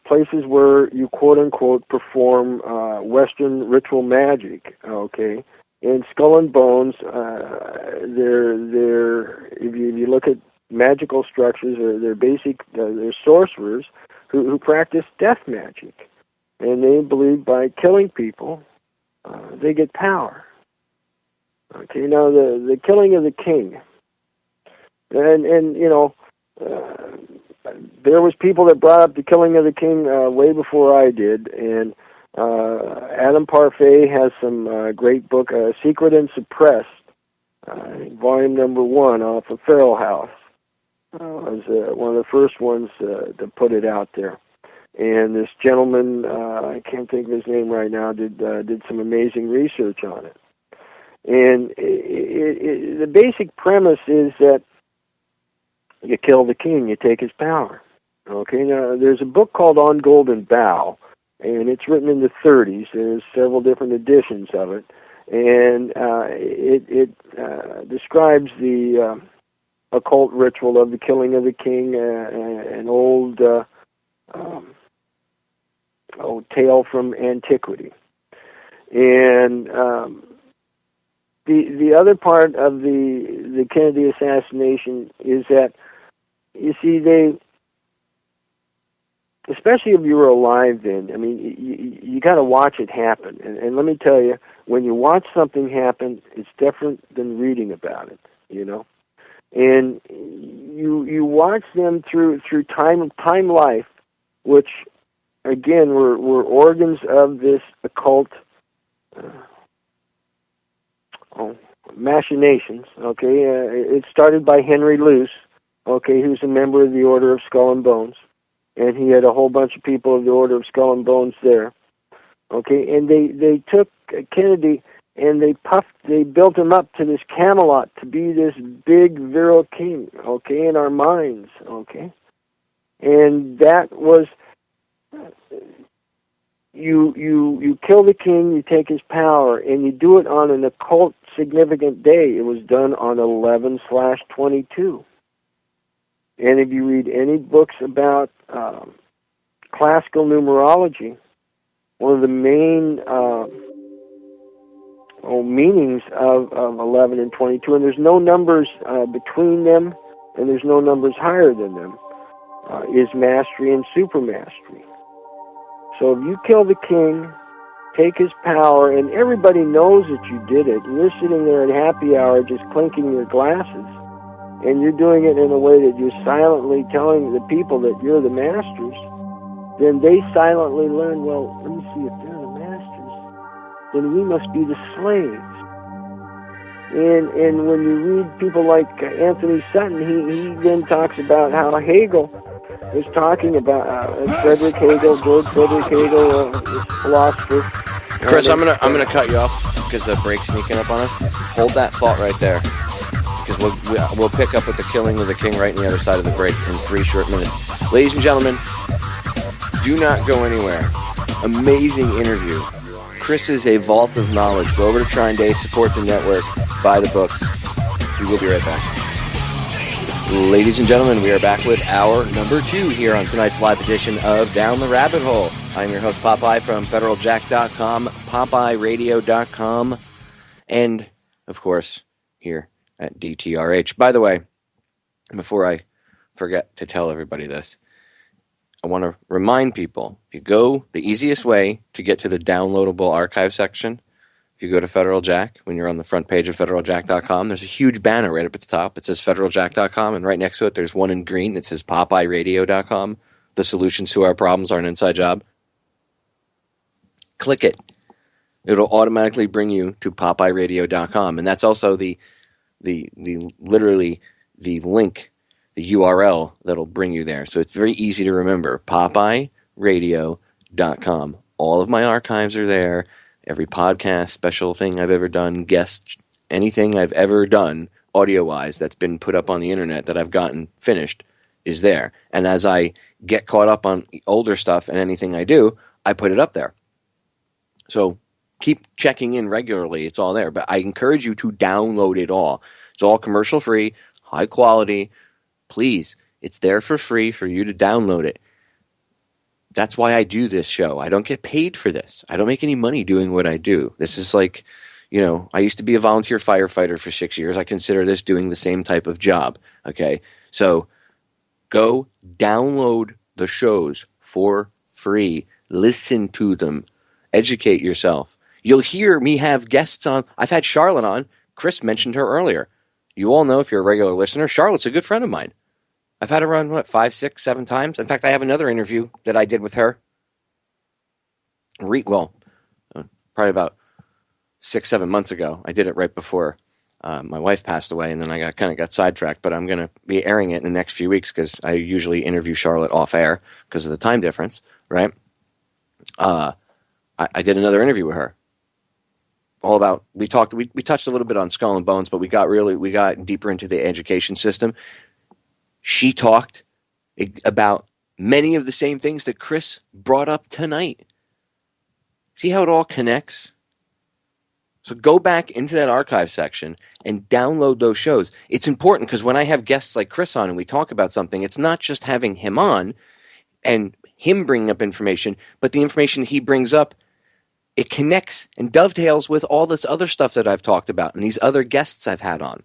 places where you quote unquote perform Western ritual magic. Okay, and Skull and Bones. They're if you look at magical structures, they're sorcerers who practice death magic, and they believe by killing people they get power. Okay, now the killing of the king, and you know, there was people that brought up the killing of the king way before I did, and Adam Parfait has some great book, Secret and Suppressed, volume number 1 off of Feral House. Was one of the first ones to put it out there. And this gentleman, I can't think of his name right now, did some amazing research on it. And the basic premise is that you kill the king, you take his power. Okay, now there's a book called On Golden Bough, and it's written in the 30s. There's several different editions of it, and it describes the occult ritual of the killing of the king, an old tale from antiquity. And the other part of the Kennedy assassination is that, you see, they, especially if you were alive then, I mean, you got to watch it happen. And let me tell you, when you watch something happen, it's different than reading about it, you know. And you watch them through time life, which again were organs of this occult machinations. Okay, it started by Henry Luce. Okay, who's a member of the Order of Skull and Bones, and he had a whole bunch of people of the Order of Skull and Bones there. Okay, and they took Kennedy and they built him up to this Camelot to be this big virile king. Okay, in our minds. Okay, and that was you kill the king, you take his power, and you do it on an occult significant day. It was done on 11/22. And if you read any books about classical numerology, one of the main meanings of 11 and 22, and there's no numbers between them, and there's no numbers higher than them, is mastery and supermastery. So if you kill the king, take his power, and everybody knows that you did it, and you're sitting there at happy hour just clinking your glasses, and you're doing it in a way that you're silently telling the people that you're the masters, then they silently learn, well, let me see, if they're the masters, then we must be the slaves. And when you read people like Anthony Sutton, he then talks about how Hegel was talking about Frederick Hegel, George Frederick Hegel, this philosopher. Kris, I'm gonna cut you off because the break's sneaking up on us. Hold that thought right there, because we'll pick up with the killing of the king right on the other side of the break in 3 short minutes. Ladies and gentlemen, do not go anywhere. Amazing interview. Kris is a vault of knowledge. Go over to Trine Day, support the network, buy the books. We will be right back. Ladies and gentlemen, we are back with hour number 2 here on tonight's live edition of Down the Rabbit Hole. I'm your host, Popeye, from federaljack.com, popeyeradio.com, and, of course, here at DTRH. By the way, before I forget to tell everybody this, I want to remind people, if you go, the easiest way to get to the downloadable archive section, if you go to Federal Jack, when you're on the front page of federaljack.com, there's a huge banner right up at the top. It says federaljack.com, and right next to it, there's one in green that says popeyeradio.com. The solutions to our problems are an inside job. Click it. It'll automatically bring you to popeyeradio.com, and that's also the literally the link, the URL that'll bring you there. So it's very easy to remember, popeyeradio.com. All of my archives are there. Every podcast, special thing I've ever done, guest, anything I've ever done audio-wise that's been put up on the internet that I've gotten finished is there. And as I get caught up on older stuff and anything I do, I put it up there. So keep checking in regularly. It's all there. But I encourage you to download it all. It's all commercial-free, high quality. Please, it's there for free for you to download it. That's why I do this show. I don't get paid for this. I don't make any money doing what I do. This is like, I used to be a volunteer firefighter for 6 years. I consider this doing the same type of job. Okay? So go download the shows for free. Listen to them. Educate yourself. You'll hear me have guests on. I've had Charlotte on. Kris mentioned her earlier. You all know, if you're a regular listener, Charlotte's a good friend of mine. I've had her on, 5, 6, 7 times? In fact, I have another interview that I did with her. Probably about 6, 7 months ago. I did it right before my wife passed away, and then I kind of got sidetracked, but I'm going to be airing it in the next few weeks because I usually interview Charlotte off air because of the time difference, right? I did another interview with her. All about, we touched a little bit on Skull and Bones, but we got deeper into the education system. She talked about many of the same things that Kris brought up tonight. See how it all connects? So go back into that archive section and download those shows. It's important because when I have guests like Kris on and we talk about something, it's not just having him on and him bringing up information, but the information he brings up, it connects and dovetails with all this other stuff that I've talked about and these other guests I've had on.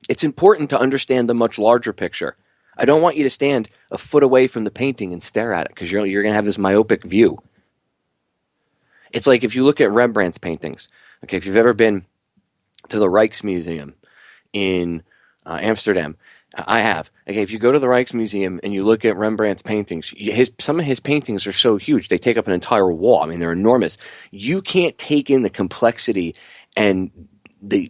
It's important to understand the much larger picture. I don't want you to stand a foot away from the painting and stare at it because you're going to have this myopic view. It's like if you look at Rembrandt's paintings. Okay, if you've ever been to the Rijksmuseum in Amsterdam, I have. Okay, if you go to the Rijksmuseum and you look at Rembrandt's paintings, some of his paintings are so huge, they take up an entire wall. I mean, they're enormous. You can't take in the complexity and the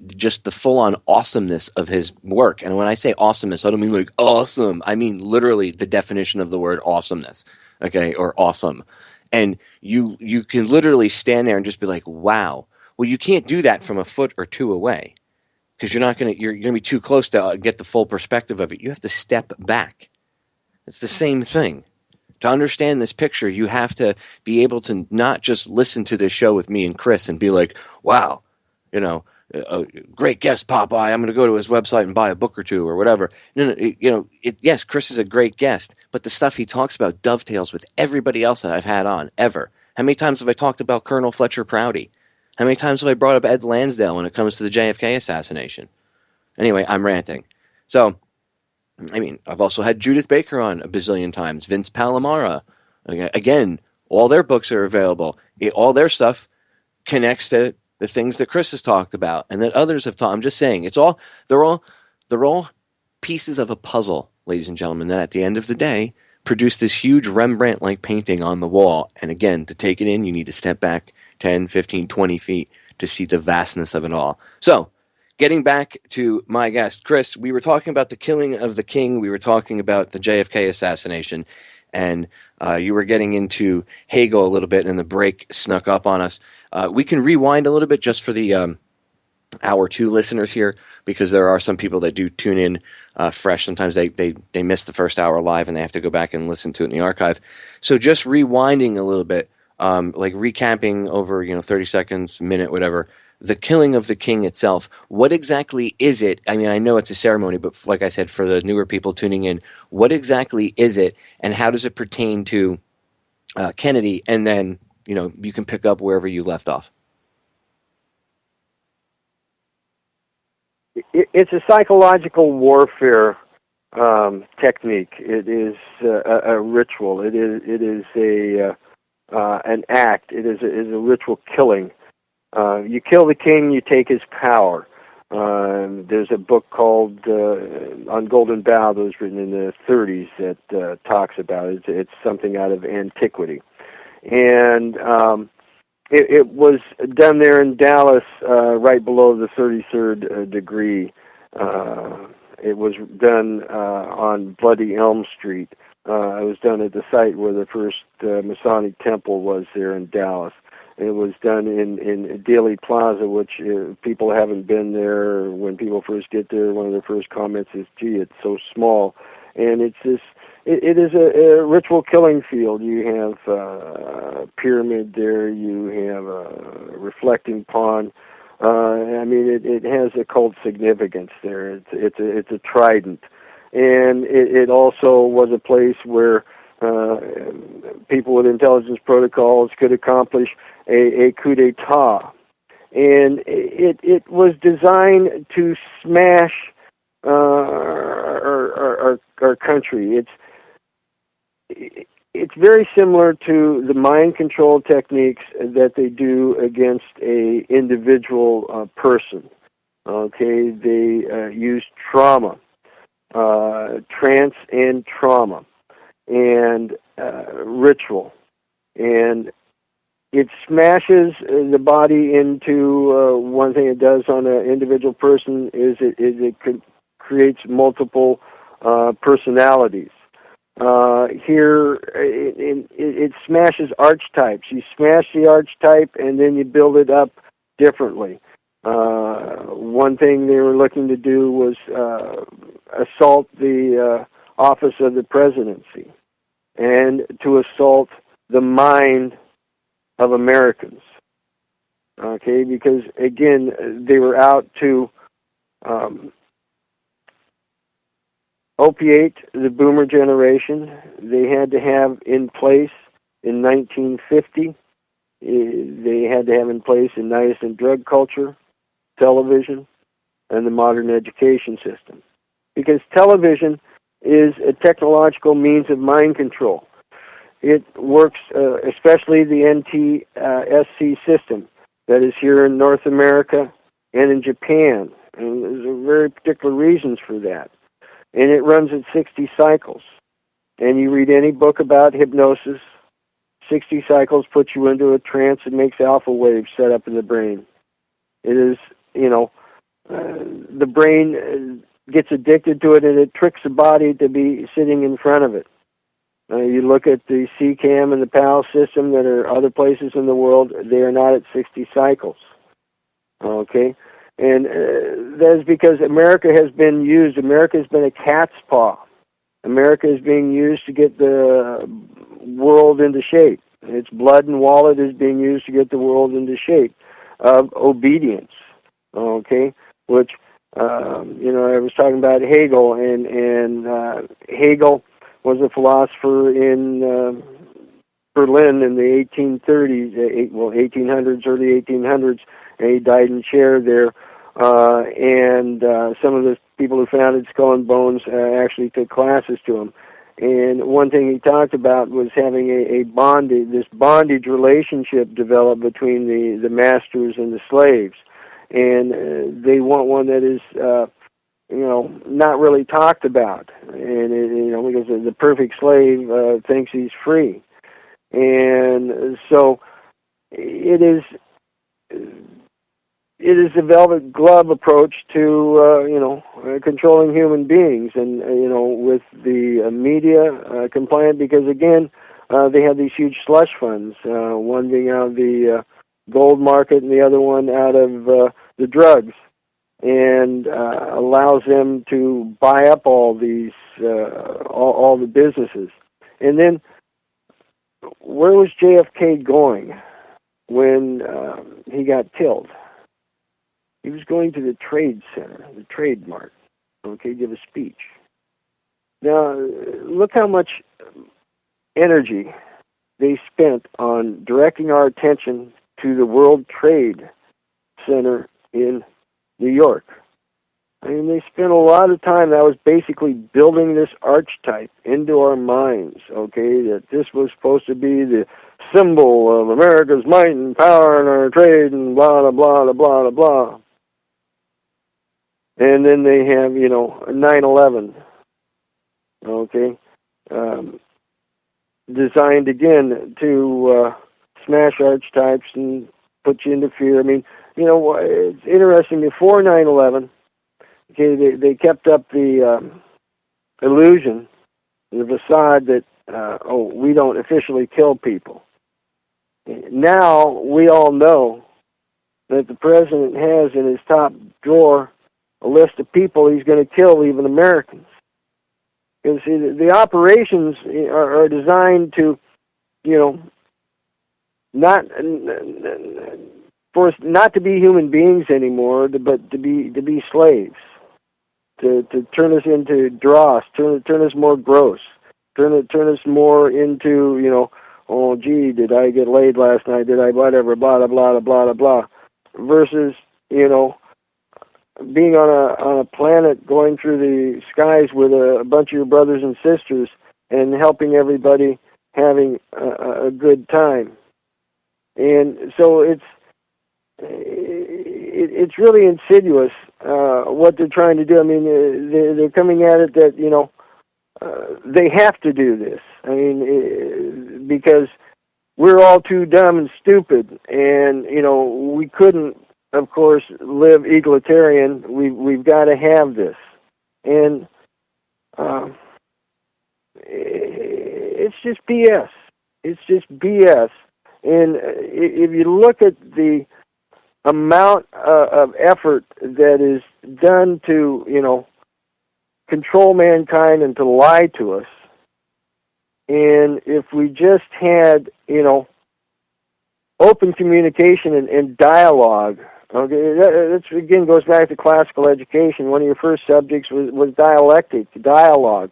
full-on awesomeness of his work. And when I say awesomeness, I don't mean like awesome. I mean literally the definition of the word awesomeness, okay, or awesome. And you can literally stand there and just be like, wow. Well, you can't do that from a foot or two away because you're going to be too close to get the full perspective of it. You have to step back. It's the same thing. To understand this picture, you have to be able to not just listen to this show with me and Kris and be like, wow, great guest, Popeye. I'm going to go to his website and buy a book or two or whatever. No, yes, Kris is a great guest, but the stuff he talks about dovetails with everybody else that I've had on ever. How many times have I talked about Colonel Fletcher Prouty? How many times have I brought up Ed Lansdale when it comes to the JFK assassination? Anyway, I'm ranting. So, I mean, I've also had Judith Baker on a bazillion times, Vince Palomara. Again, all their books are available. All their stuff connects to the things that Kris has talked about and that others have taught. I'm just saying, they're all pieces of a puzzle, ladies and gentlemen, that at the end of the day produce this huge Rembrandt-like painting on the wall. And again, to take it in, you need to step back 10, 15, 20 feet to see the vastness of it all. So, getting back to my guest, Kris, we were talking about the killing of the king. We were talking about the JFK assassination. And you were getting into Hegel a little bit, and the break snuck up on us. We can rewind a little bit just for the hour 2 listeners here, because there are some people that do tune in fresh. Sometimes they miss the first hour live, and they have to go back and listen to it in the archive. So just rewinding a little bit, like recapping over 30 seconds, minute, whatever. The killing of the king itself, what exactly is it? I mean, I know it's a ceremony, but like I said, for the newer people tuning in, what exactly is it, and how does it pertain to Kennedy? And then, you can pick up wherever you left off. It's a psychological warfare technique. It is a ritual. It is an act. It is a ritual killing. You kill the king, you take his power. There's a book called On Golden Bough that was written in the 30s that talks about it. It's something out of antiquity. And it was done there in Dallas, right below the 33rd degree. It was done on Bloody Elm Street. It was done at the site where the first Masonic temple was there in Dallas. It was done in Dealey Plaza, which people haven't been there. When people first get there, one of their first comments is, gee, it's so small. And it is a ritual killing field. You have a pyramid there. You have a reflecting pond. I mean, it has occult significance there. It's a trident. And it also was a place where people with intelligence protocols could accomplish a coup d'etat. And it was designed to smash our country. It's very similar to the mind control techniques that they do against a individual person. Okay, they use trauma, trance and trauma, and ritual, and it smashes the body into one thing it does on an individual person is it creates multiple personalities. Here, it smashes archetypes. You smash the archetype, and then you build it up differently. One thing they were looking to do was assault the office of the presidency and to assault the mind of Americans. Okay, because again, they were out to opiate the boomer generation. They had to have in place in 1950, they had to have in place a nascent drug culture, television, and the modern education system. Because television is a technological means of mind control. It works, especially the NTSC system that is here in North America and in Japan. And there's very particular reasons for that. And it runs at 60 cycles. And you read any book about hypnosis, 60 cycles puts you into a trance and makes alpha waves set up in the brain. It is, the brain gets addicted to it, and it tricks the body to be sitting in front of it. You look at the CCAM and the PAL system that are other places in the world, they are not at 60 cycles. Okay? And that is because America has been used. America has been a cat's paw. America is being used to get the world into shape. Its blood and wallet is being used to get the world into shape of obedience. Okay? Which, I was talking about Hegel, and Hegel was a philosopher in Berlin in the 1830s, 1800s, early 1800s, and he died in chair there. And some of the people who founded Skull and Bones actually took classes to him. And one thing he talked about was having this bondage relationship develop between the masters and the slaves. And they want one that is, not really talked about. And, because the perfect slave thinks he's free. And so it is a velvet glove approach to, controlling human beings, and, with the media compliant, because, again, they have these huge slush funds, one being out of the gold market and the other one out of the drugs, and allows them to buy up all these, all the businesses. And then, where was JFK going when he got killed? He was going to the trade center, the trade mart, give a speech. Now, look how much energy they spent on directing our attention to the World Trade Center in New York. I mean, they spent a lot of time. That was basically building this archetype into our minds, that this was supposed to be the symbol of America's might and power and our trade and blah, blah, blah, blah, blah, blah. And then they have, 9/11, designed again to smash archetypes and put you into fear. I mean, it's interesting. Before 9/11, they kept up the illusion, the facade that, we don't officially kill people. Now we all know that the president has in his top drawer a list of people he's going to kill, even Americans. Because the operations are designed to, not for us not to be human beings anymore, but to be slaves, to turn us into dross, turn us more gross, turn us more into, oh gee, did I get laid last night? Did I whatever, blah blah blah blah blah blah, versus being on a planet going through the skies with a bunch of your brothers and sisters and helping everybody having a good time. And so it it's really insidious what they're trying to do. I mean, they're coming at it that, they have to do this. I mean, because we're all too dumb and stupid, and, we couldn't, of course, live egalitarian. We've got to have this. And it's just BS. It's just BS. And if you look at the amount of effort that is done to, control mankind and to lie to us, and if we just had, open communication and dialogue, okay, that again goes back to classical education. One of your first subjects was dialogue,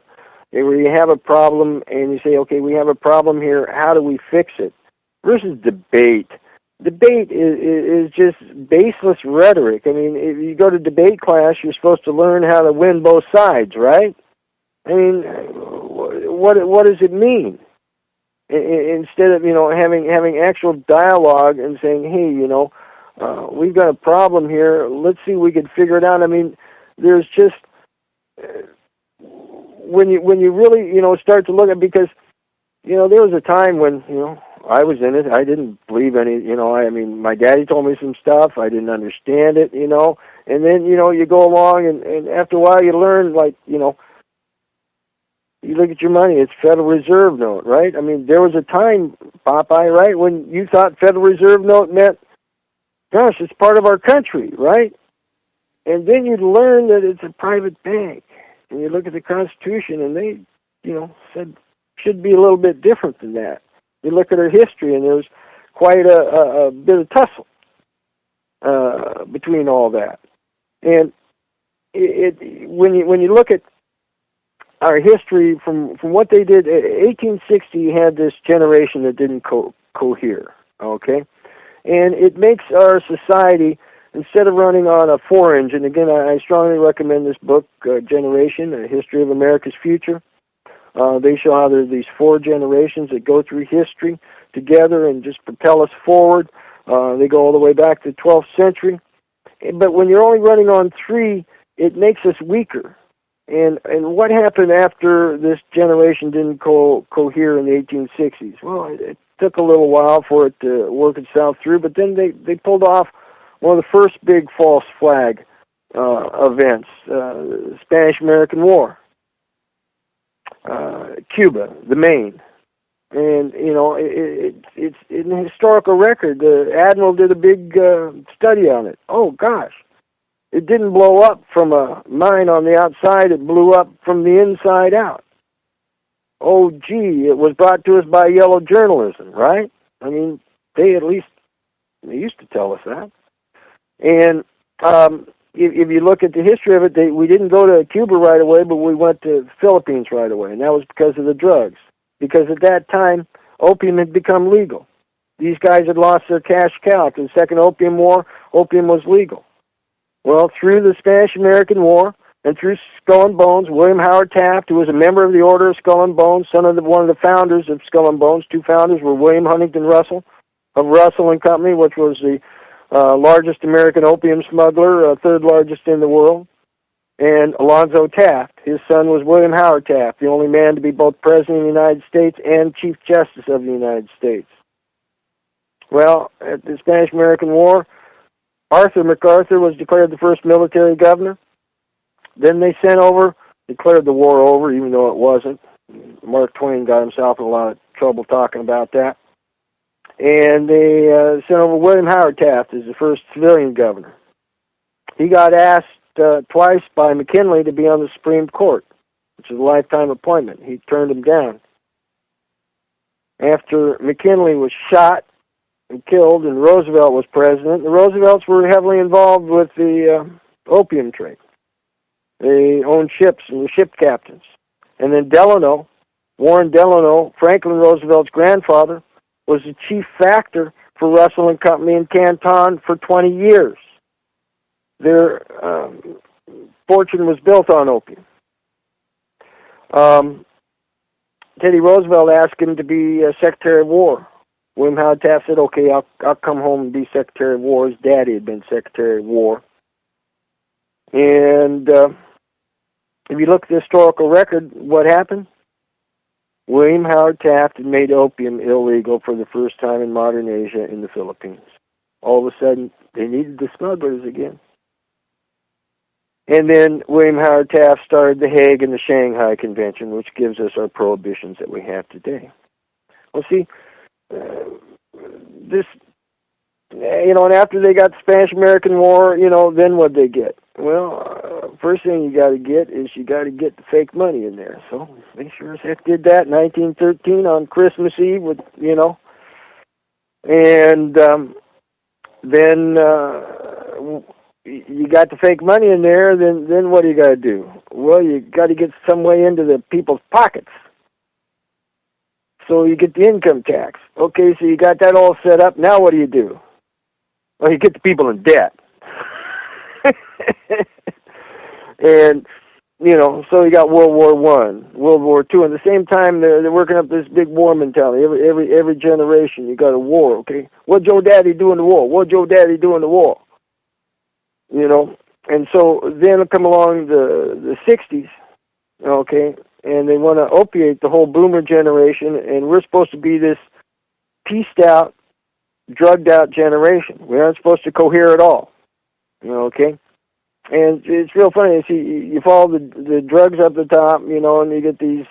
okay, where you have a problem and you say, okay, we have a problem here, how do we fix it? Versus debate. Debate is just baseless rhetoric. I mean, if you go to debate class, you're supposed to learn how to win both sides, right? I mean, what does it mean? Instead of, having actual dialogue and saying, hey, we've got a problem here, let's see if we can figure it out. I mean, there's just, when you really, start to look at, because, there was a time when, I was in it. I didn't believe any, I mean, my daddy told me some stuff. I didn't understand it, and then, you go along and after a while you learn, like, you look at your money, it's Federal Reserve note, right? I mean, there was a time, Popeye, right, when you thought Federal Reserve note meant, gosh, it's part of our country, right? And then you learn that it's a private bank. And you look at the Constitution and they, said should be a little bit different than that. You look at our history, and there's quite a bit of tussle between all that. And when you look at our history from what they did, 1860 you had this generation that didn't cohere, okay? And it makes our society, instead of running on a 4-engine, again, I strongly recommend this book, Generation, A History of America's Future. They show how there's these 4 generations that go through history together and just propel us forward. They go all the way back to the 12th century. But when you're only running on 3, it makes us weaker. And what happened after this generation didn't cohere in the 1860s? Well, it took a little while for it to work itself through, but then they pulled off one of the first big false flag events, the Spanish-American War. Cuba, the Maine, and it's in the historical record. The admiral did a big study on it. Oh gosh, it didn't blow up from a mine on the outside; it blew up from the inside out. Oh gee, it was brought to us by yellow journalism, right? I mean, they used to tell us that. And if you look at the history of it, we didn't go to Cuba right away, but we went to the Philippines right away, and that was because of the drugs. Because at that time, opium had become legal. These guys had lost their cash cow. After the Second Opium War, opium was legal. Well, through the Spanish-American War and through Skull and Bones, William Howard Taft, who was a member of the Order of Skull and Bones, son of one of the founders of Skull and Bones, 2 founders were William Huntington Russell of Russell and Company, which was the largest American opium smuggler, 3rd largest in the world, and Alonzo Taft. His son was William Howard Taft, the only man to be both President of the United States and Chief Justice of the United States. Well, at the Spanish-American War, Arthur MacArthur was declared the first military governor. Then they declared the war over, even though it wasn't. Mark Twain got himself in a lot of trouble talking about that. And they sent over William Howard Taft as the first civilian governor. He got asked twice by McKinley to be on the Supreme Court, which is a lifetime appointment. He turned him down. After McKinley was shot and killed and Roosevelt was president, the Roosevelts were heavily involved with the opium trade. They owned ships and were ship captains. And then Warren Delano, Franklin Roosevelt's grandfather, was the chief factor for Russell and Company in Canton for 20 years. Their fortune was built on opium. Teddy Roosevelt asked him to be Secretary of War. William Howard Taft said, okay, I'll come home and be Secretary of War. His daddy had been Secretary of War. And if you look at the historical record, what happened? William Howard Taft had made opium illegal for the first time in modern Asia in the Philippines. All of a sudden, they needed the smugglers again. And then William Howard Taft started the Hague and the Shanghai Convention, which gives us our prohibitions that we have today. Well, see, this, and after they got the Spanish-American War, then what'd they get? Well, first thing you got to get is you got to get the fake money in there. So they sure as heck did that in 1913 on Christmas Eve, and then you got the fake money in there. Then what do you got to do? Well, you got to get some way into the people's pockets. So you get the income tax. Okay, so you got that all set up. Now what do? Well, you get the people in debt. And, so you got World War I, World War II. At the same time, they're working up this big war mentality. Every generation, you got a war, okay? What Joe Daddy do in the war? What Joe Daddy do in the war? And so then will come along the 60s, okay? And they want to opiate the whole boomer generation, and we're supposed to be this pieced out, drugged out generation. We aren't supposed to cohere at all, okay? And it's real funny. You follow the drugs up the top, and you get these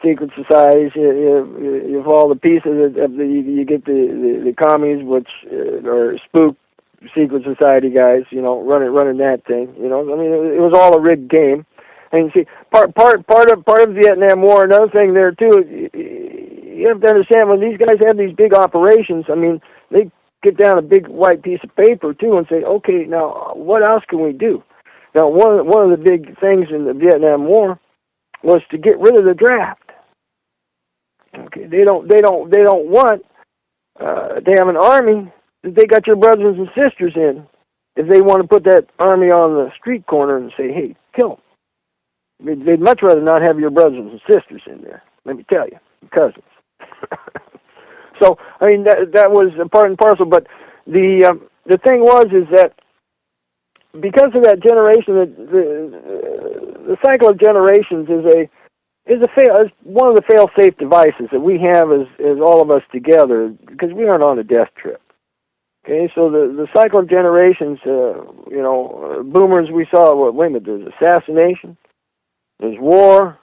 secret societies. You follow the pieces you get the commies, which are spook secret society guys, running that thing. It was all a rigged game. And you see, part of Vietnam War. Another thing there too, you have to understand when these guys have these big operations. They get down a big white piece of paper too and say, okay, now what else can we do? Now one of the big things in the Vietnam War was to get rid of the draft. Okay, they don't want to have an army that they got your brothers and sisters in. If they want to put that army on the street corner and say, hey, kill them. They'd much rather not have your brothers and sisters in there. Let me tell you, cousins. So that was a part and parcel. But the thing is that because of that generation, the cycle of generations is one of the fail-safe devices that we have as all of us together, because we aren't on a death trip. Okay, so the cycle of generations, boomers, we saw, there's assassination, there's war,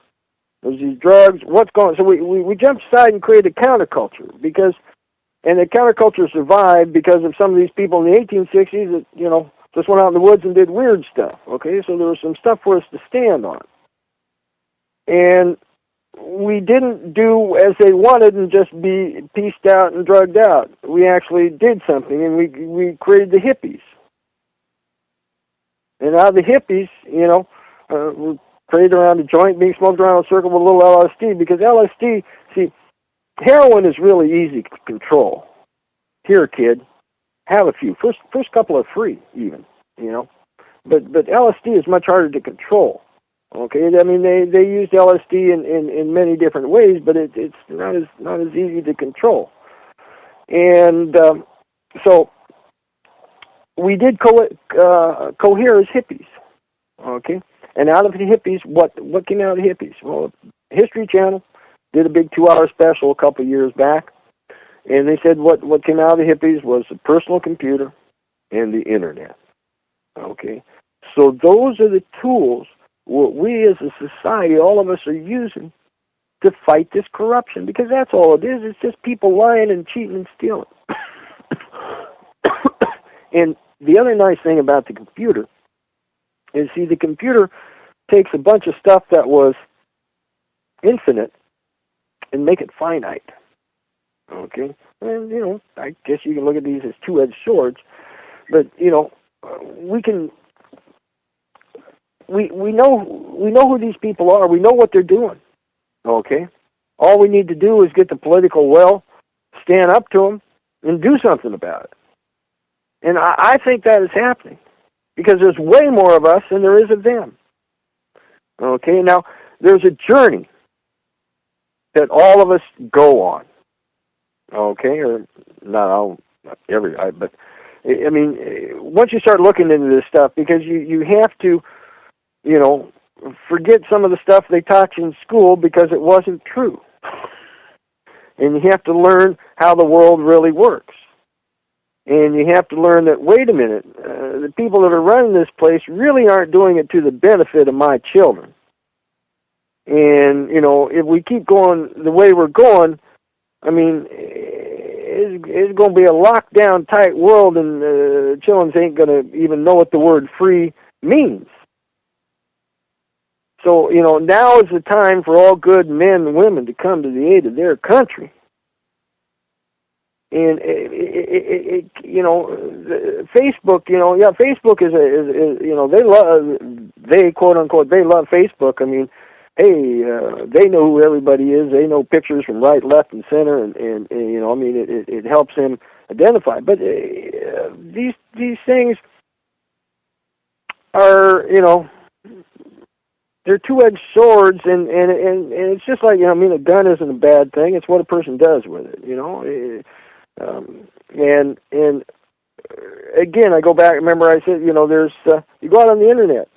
there's these drugs, what's going on? So we jumped aside and created a counterculture, and the counterculture survived because of some of these people in the 1860s that, just went out in the woods and did weird stuff, okay? So there was some stuff for us to stand on. And we didn't do as they wanted and just be pieced out and drugged out. We actually did something, and we created the hippies. And now the hippies, were created around a joint being smoked around a circle with a little LSD, because LSD, see, heroin is really easy to control. Here, kid, have a few. First couple are free, even, But LSD is much harder to control. Okay, they used LSD in many different ways, but it's not as easy to control. And so we did cohere as hippies. Okay, and out of the hippies, what came out of the hippies? Well, History Channel did a big 2-hour special a couple of years back, and they said what came out of the hippies was the personal computer and the internet. Okay, so those are the tools what we as a society, all of us, are using to fight this corruption, because that's all it is. It's just people lying and cheating and stealing. And the other nice thing about the computer is, see, the computer takes a bunch of stuff that was infinite and make it finite. Okay? And, I guess you can look at these as two-edged swords, but, we can... We know who these people are. We know what they're doing. Okay? All we need to do is get the political will, stand up to them, and do something about it. And I think that is happening, because there's way more of us than there is of them. Okay? Now, there's a journey that all of us go on. Okay, or not all, but I mean, once you start looking into this stuff, because you have to, forget some of the stuff they taught you in school because it wasn't true. And you have to learn how the world really works. And you have to learn that, wait a minute, the people that are running this place really aren't doing it to the benefit of my children. And, if we keep going the way we're going, I mean, it's going to be a lockdown tight world, and children ain't going to even know what the word free means. So, now is the time for all good men and women to come to the aid of their country. And, Facebook, Facebook is they quote unquote, they love Facebook. I mean, hey, they know who everybody is. They know pictures from right, left, and center, and it helps them identify. But these things are, they're two-edged swords, and it's just like, a gun isn't a bad thing. It's what a person does with it, and again, I go back. Remember, I said, there's you go out on the internet.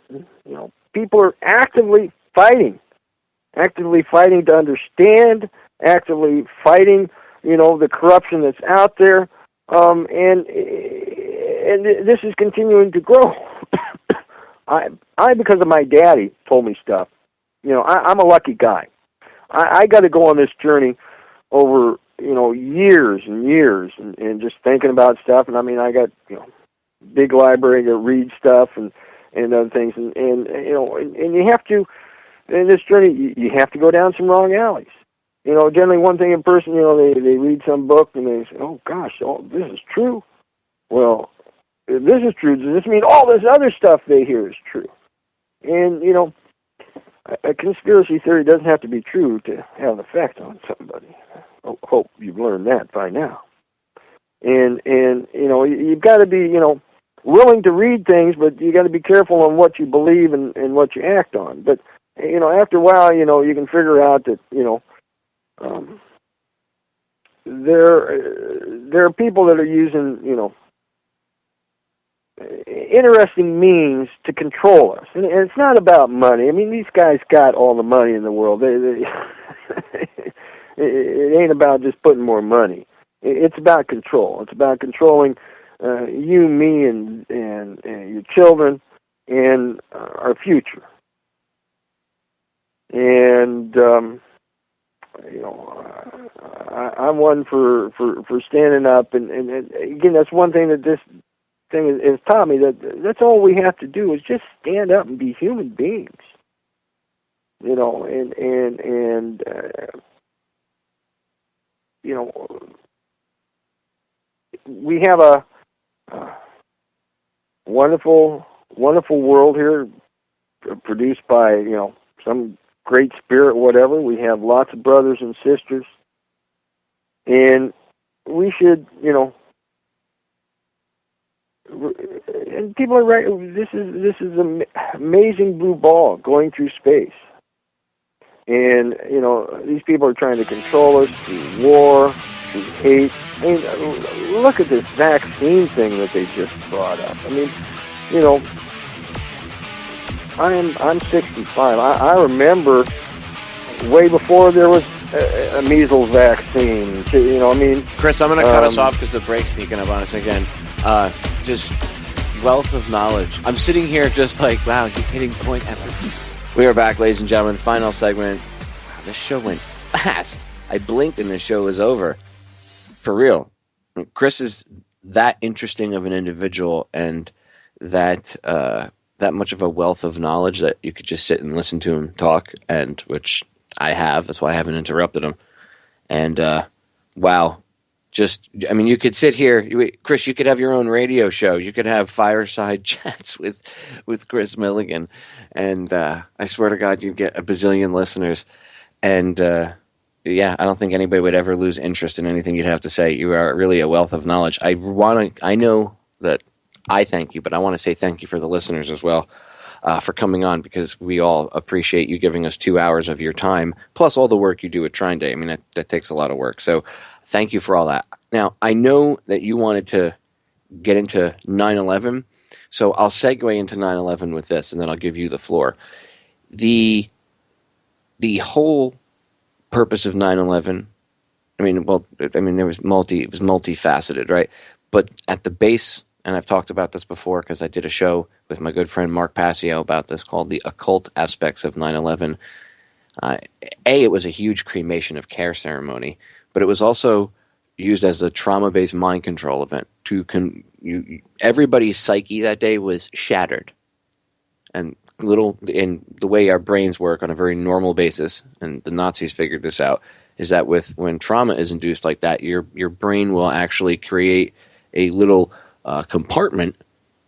People are actively fighting to understand, actively fighting, the corruption that's out there, and this is continuing to grow. I because of my daddy told me stuff. I'm a lucky guy. I got to go on this journey over, years and years, and just thinking about stuff. And I mean, I got, big library to read stuff and other things. And you have to, in this journey, you have to go down some wrong alleys. Generally one thing in person, they read some book and they say, oh gosh, this is true. Well, if this is true, does this mean all this other stuff they hear is true? And, a conspiracy theory doesn't have to be true to have an effect on somebody. I hope you've learned that by now. And you've got to be, willing to read things, but you got to be careful on what you believe and what you act on. But, after a while, you can figure out that, there are people that are using, interesting means to control us, and it's not about money. I mean, these guys got all the money in the world. They it ain't about just putting more money. It's about control. It's about controlling you, me, and your children, and our future. And I'm one for standing up, and again, that's one thing that this thing has taught me, that's all we have to do is just stand up and be human beings, and we have a wonderful world here, produced by some great spirit, whatever. We have lots of brothers and sisters, and we should and people are right. This is an amazing blue ball going through space, and these people are trying to control us through war, through hate. I mean, look at this vaccine thing that they just brought up. I mean, I'm 65. I remember way before there was a measles vaccine. Kris, I'm going to cut us off because the break's sneaking up on us again. Just wealth of knowledge. I'm sitting here just like, wow, he's hitting point after. We are back, ladies and gentlemen. Final segment. Wow, this show went fast. I blinked and the show was over. For real. Kris is that interesting of an individual, and that much of a wealth of knowledge that you could just sit and listen to him talk, and which I have. That's why I haven't interrupted him. And wow. You could sit here, Kris, you could have your own radio show. You could have fireside chats with Kris Millegan. And I swear to God, you'd get a bazillion listeners. And I don't think anybody would ever lose interest in anything you'd have to say. You are really a wealth of knowledge. I know that I thank you, but I want to say thank you for the listeners as well, for coming on, because we all appreciate you giving us 2 hours of your time, plus all the work you do at Trine Day. I mean, that takes a lot of work. So thank you for all that. Now, I know that you wanted to get into 9/11, so I'll segue into 9/11 with this, and then I'll give you the floor. The whole purpose of 9/11, it was multifaceted, right? But at the base, and I've talked about this before because I did a show with my good friend Mark Passio about this called The Occult Aspects of 9/11. It was a huge cremation of care ceremony, but it was also used as a trauma-based mind control event. Everybody's psyche that day was shattered. And in the way our brains work on a very normal basis, and the Nazis figured this out, is that when trauma is induced like that, your brain will actually create a little compartment,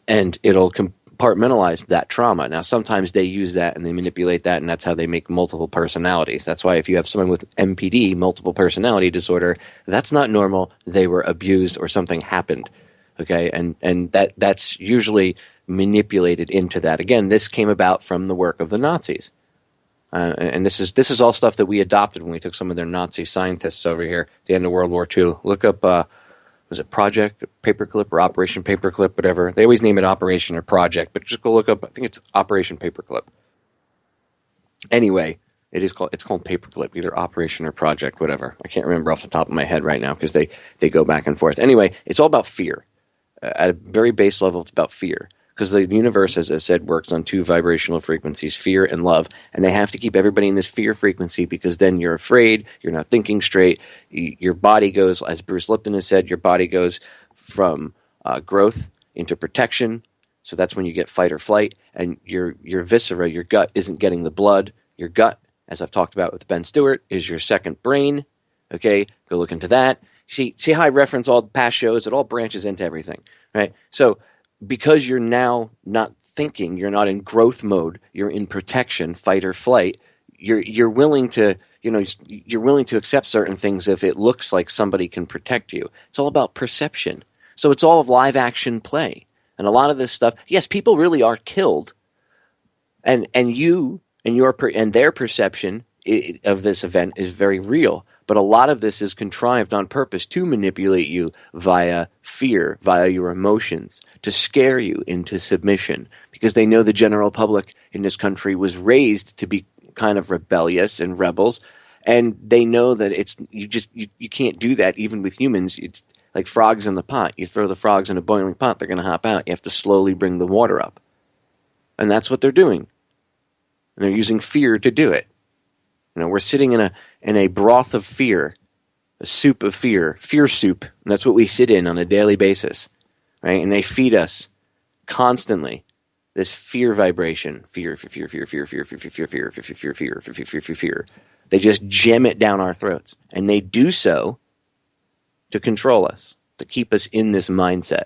and it'll compartmentalize that trauma. Now, sometimes they use that and they manipulate that, and that's how they make multiple personalities. That's why if you have someone with MPD, multiple personality disorder, that's not normal. They were abused or something happened. Okay, and that's usually manipulated into that. Again, this came about from the work of the Nazis. And this is all stuff that we adopted when we took some of their Nazi scientists over here at the end of World War II. Look up, was it Project Paperclip or Operation Paperclip, whatever. They always name it Operation or Project, but just go look up, I think it's Operation Paperclip. Anyway, it's called Paperclip, either Operation or Project, whatever. I can't remember off the top of my head right now because they go back and forth. Anyway, it's all about fear. At a very base level, it's about fear. Because the universe, as I said, works on two vibrational frequencies, fear and love. And they have to keep everybody in this fear frequency because then you're afraid, you're not thinking straight. Your body goes, as Bruce Lipton has said, your body goes from growth into protection. So that's when you get fight or flight. And your viscera, your gut, isn't getting the blood. Your gut, as I've talked about with Ben Stewart, is your second brain. Okay, go look into that. See how I reference all the past shows? It all branches into everything, right? So because you're now not thinking, you're not in growth mode, you're in protection, fight or flight, you're willing to, you're willing to accept certain things if it looks like somebody can protect you. It's all about perception. So it's all of live action play. And a lot of this stuff, yes, people really are killed. And you and their perception of this event is very real. But a lot of this is contrived on purpose to manipulate you via fear, via your emotions, to scare you into submission. Because they know the general public in this country was raised to be kind of rebellious and rebels. And they know that you can't do that even with humans. It's like frogs in the pot. You throw the frogs in a boiling pot, they're going to hop out. You have to slowly bring the water up. And that's what they're doing. And they're using fear to do it. We're sitting in a broth of fear, a soup of fear soup, and that's what we sit in on a daily basis, right? And they feed us constantly this fear vibration, fear. They just jam it down our throats, and they do so to control us, to keep us in this mindset,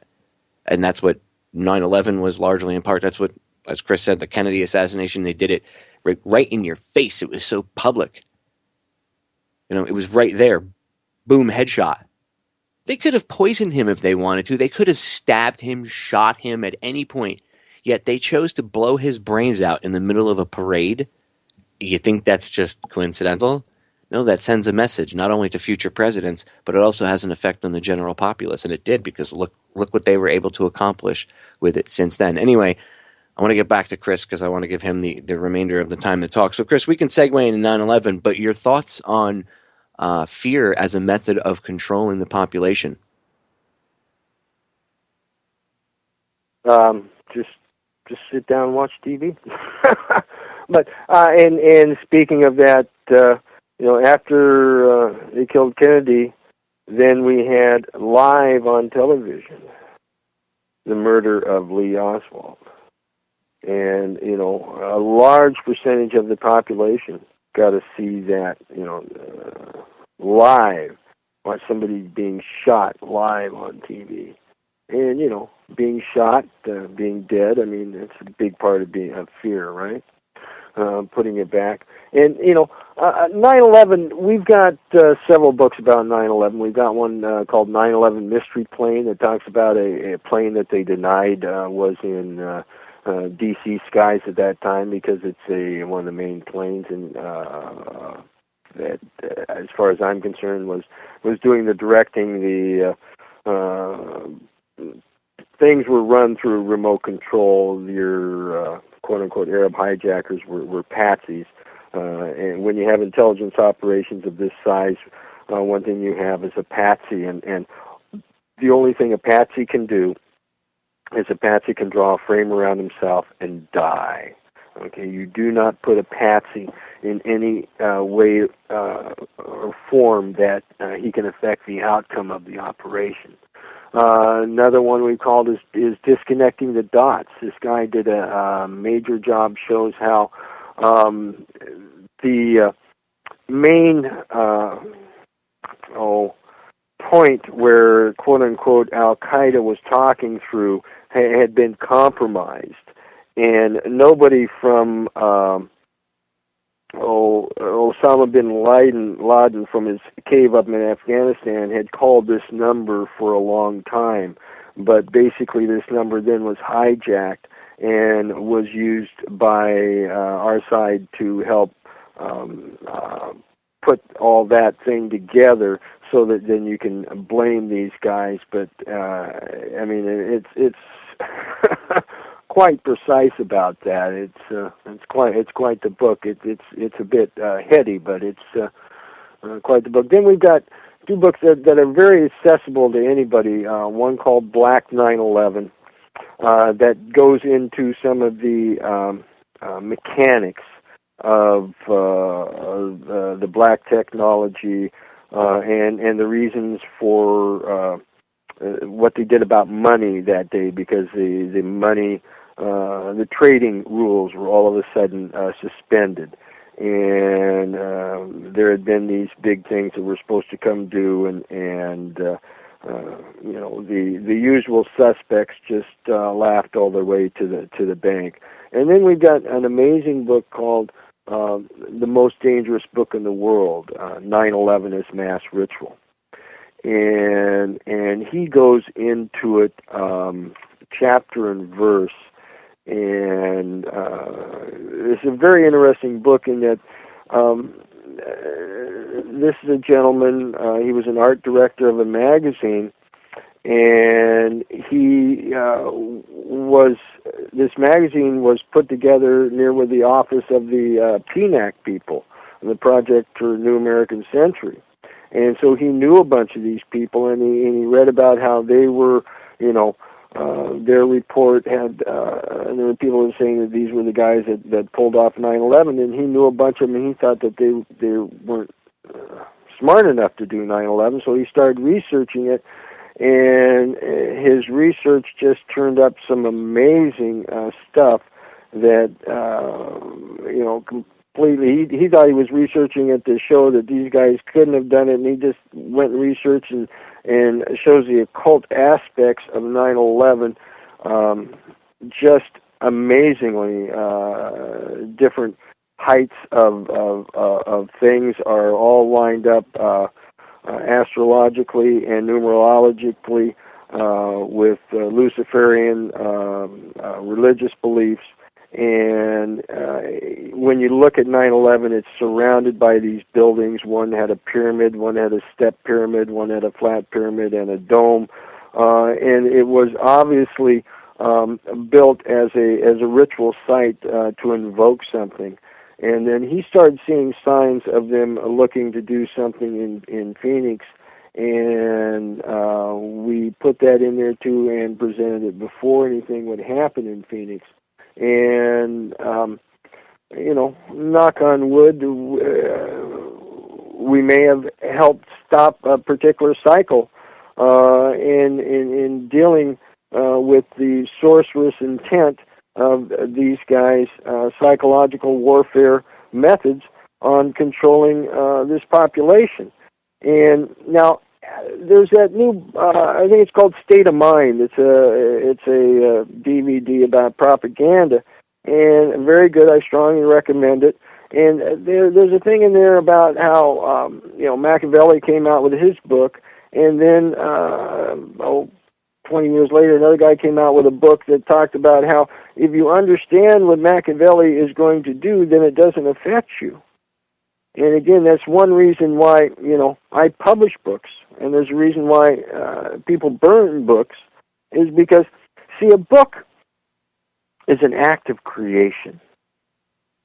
and that's what 9/11 was largely in part. That's what, as Kris said, the Kennedy assassination. They did it right in your face. It was so public. It was right there. Boom, headshot. They could have poisoned him if they wanted to. They could have stabbed him, shot him at any point. Yet they chose to blow his brains out in the middle of a parade. You think that's just coincidental? No, that sends a message, not only to future presidents, but it also has an effect on the general populace. And it did, because look what they were able to accomplish with it since then. Anyway, I want to get back to Kris because I want to give him the remainder of the time to talk. So, Kris, we can segue into 9/11, but your thoughts on fear as a method of controlling the population? Just sit down and watch TV. But and speaking of that, after they killed Kennedy, then we had live on television the murder of Lee Oswald. And, a large percentage of the population got to see that, live, watch somebody being shot live on TV. And, being shot, being dead, it's a big part of being of fear, right? Putting it back. And, 9/11, we've got several books about 9/11. We've got one called 9/11 Mystery Plane that talks about a plane that they denied was in D.C. skies at that time because it's one of the main planes in that, as far as I'm concerned, was doing the directing. The things were run through remote control. Your quote-unquote Arab hijackers were patsies. And when you have intelligence operations of this size, one thing you have is a patsy. And the only thing a patsy can do is a patsy can draw a frame around himself and die. Okay, you do not put a patsy in any way or form that he can affect the outcome of the operation. Another one we called is disconnecting the dots. This guy did a major job, shows how the main point where quote-unquote Al-Qaeda was talking through had been compromised. And nobody from Osama bin Laden from his cave up in Afghanistan had called this number for a long time. But basically this number then was hijacked and was used by our side to help put all that thing together so that then you can blame these guys. But I mean, it's quite precise about that. It's quite the book. It's a bit heady, but it's quite the book. Then we've got two books that are very accessible to anybody. One called Black 9/11 that goes into some of the mechanics of the black technology and the reasons for what they did about money that day, because the money, the trading rules were all of a sudden suspended. And there had been these big things that were supposed to come due, and you know, the usual suspects just laughed all their way to the bank. And then we've got an amazing book called The Most Dangerous Book in the World, 9/11 as Mass Ritual. And he goes into it chapter and verse, and it's a very interesting book in that this is a gentleman, he was an art director of a magazine, and this magazine was put together near with the office of the PNAC people, the Project for New American Century. And so he knew a bunch of these people, and he read about how they were, you know, their report had, and there were people who were saying that these were the guys that pulled off 9/11, and he knew a bunch of them, and he thought that they weren't smart enough to do 9/11, so he started researching it, and his research just turned up some amazing stuff that, you know, completely, he thought he was researching it to show that these guys couldn't have done it, and he just went and researched and shows the occult aspects of 9/11 just amazingly. Different heights of things are all lined up astrologically and numerologically with Luciferian religious beliefs. And when you look at 9/11, it's surrounded by these buildings. One had a pyramid, one had a step pyramid, one had a flat pyramid and a dome. And it was obviously built as a ritual site to invoke something. And then he started seeing signs of them looking to do something in Phoenix. And we put that in there too and presented it before anything would happen in Phoenix. And, you know, knock on wood, we may have helped stop a particular cycle in dealing with the sorcerous intent of these guys' psychological warfare methods on controlling this population. And now, there's that new, I think it's called State of Mind. It's a DVD about propaganda, and very good. I strongly recommend it. And there's a thing in there about how you know, Machiavelli came out with his book, and then 20 years later, another guy came out with a book that talked about how if you understand what Machiavelli is going to do, then it doesn't affect you. And again, that's one reason why, I publish books. And there's a reason why people burn books is because, see, a book is an act of creation.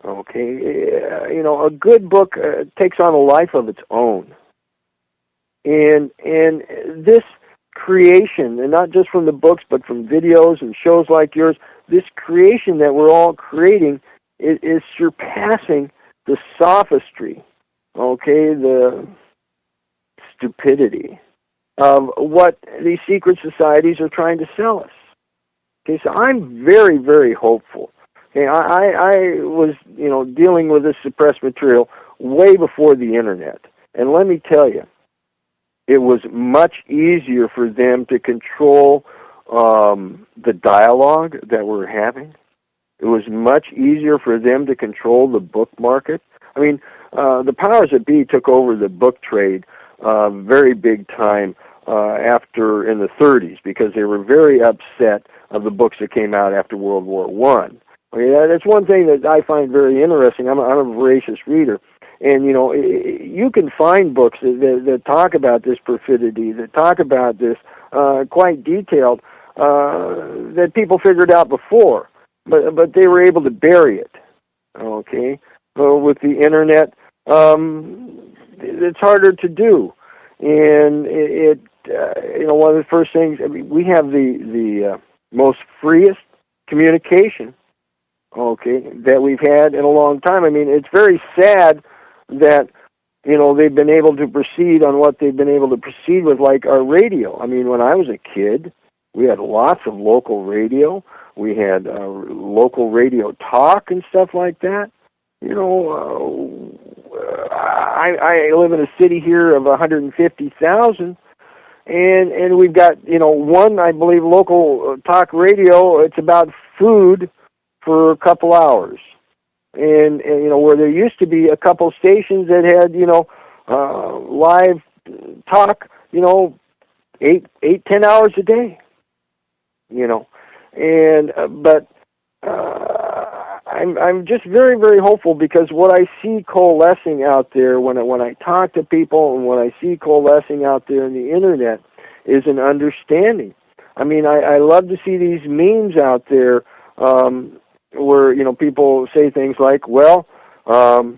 Okay? A good book takes on a life of its own. And this creation, and not just from the books, but from videos and shows like yours, this creation that we're all creating is surpassing the sophistry, the stupidity of what these secret societies are trying to sell us. Okay, so I'm very, very hopeful. Okay, I was, dealing with this suppressed material way before the internet. And let me tell you, it was much easier for them to control the dialogue that we're having. It was much easier for them to control the book market. I mean, the powers that be took over the book trade very big time after in the 30s because they were very upset of the books that came out after World War I. Okay, that's one thing that I find very interesting. I'm a voracious reader. And, you can find books that talk about this perfidy, that talk about this quite detailed, that people figured out before, but they were able to bury it, okay? With the Internet, it's harder to do. And one of the first things, we have the most freest communication, okay, that we've had in a long time. I mean, it's very sad that, they've been able to proceed on what they've been able to proceed with, like our radio. I mean, when I was a kid, we had lots of local radio. We had local radio talk and stuff like that. I live in a city here of 150,000, and we've got, one, I believe, local talk radio. It's about food for a couple hours. And where there used to be a couple stations that had, live talk, 8-10 hours a day, and but I'm just very, very hopeful because what I see coalescing out there when I talk to people and what I see coalescing out there in the internet is an understanding. I mean, I love to see these memes out there. Where, people say things like, well, we're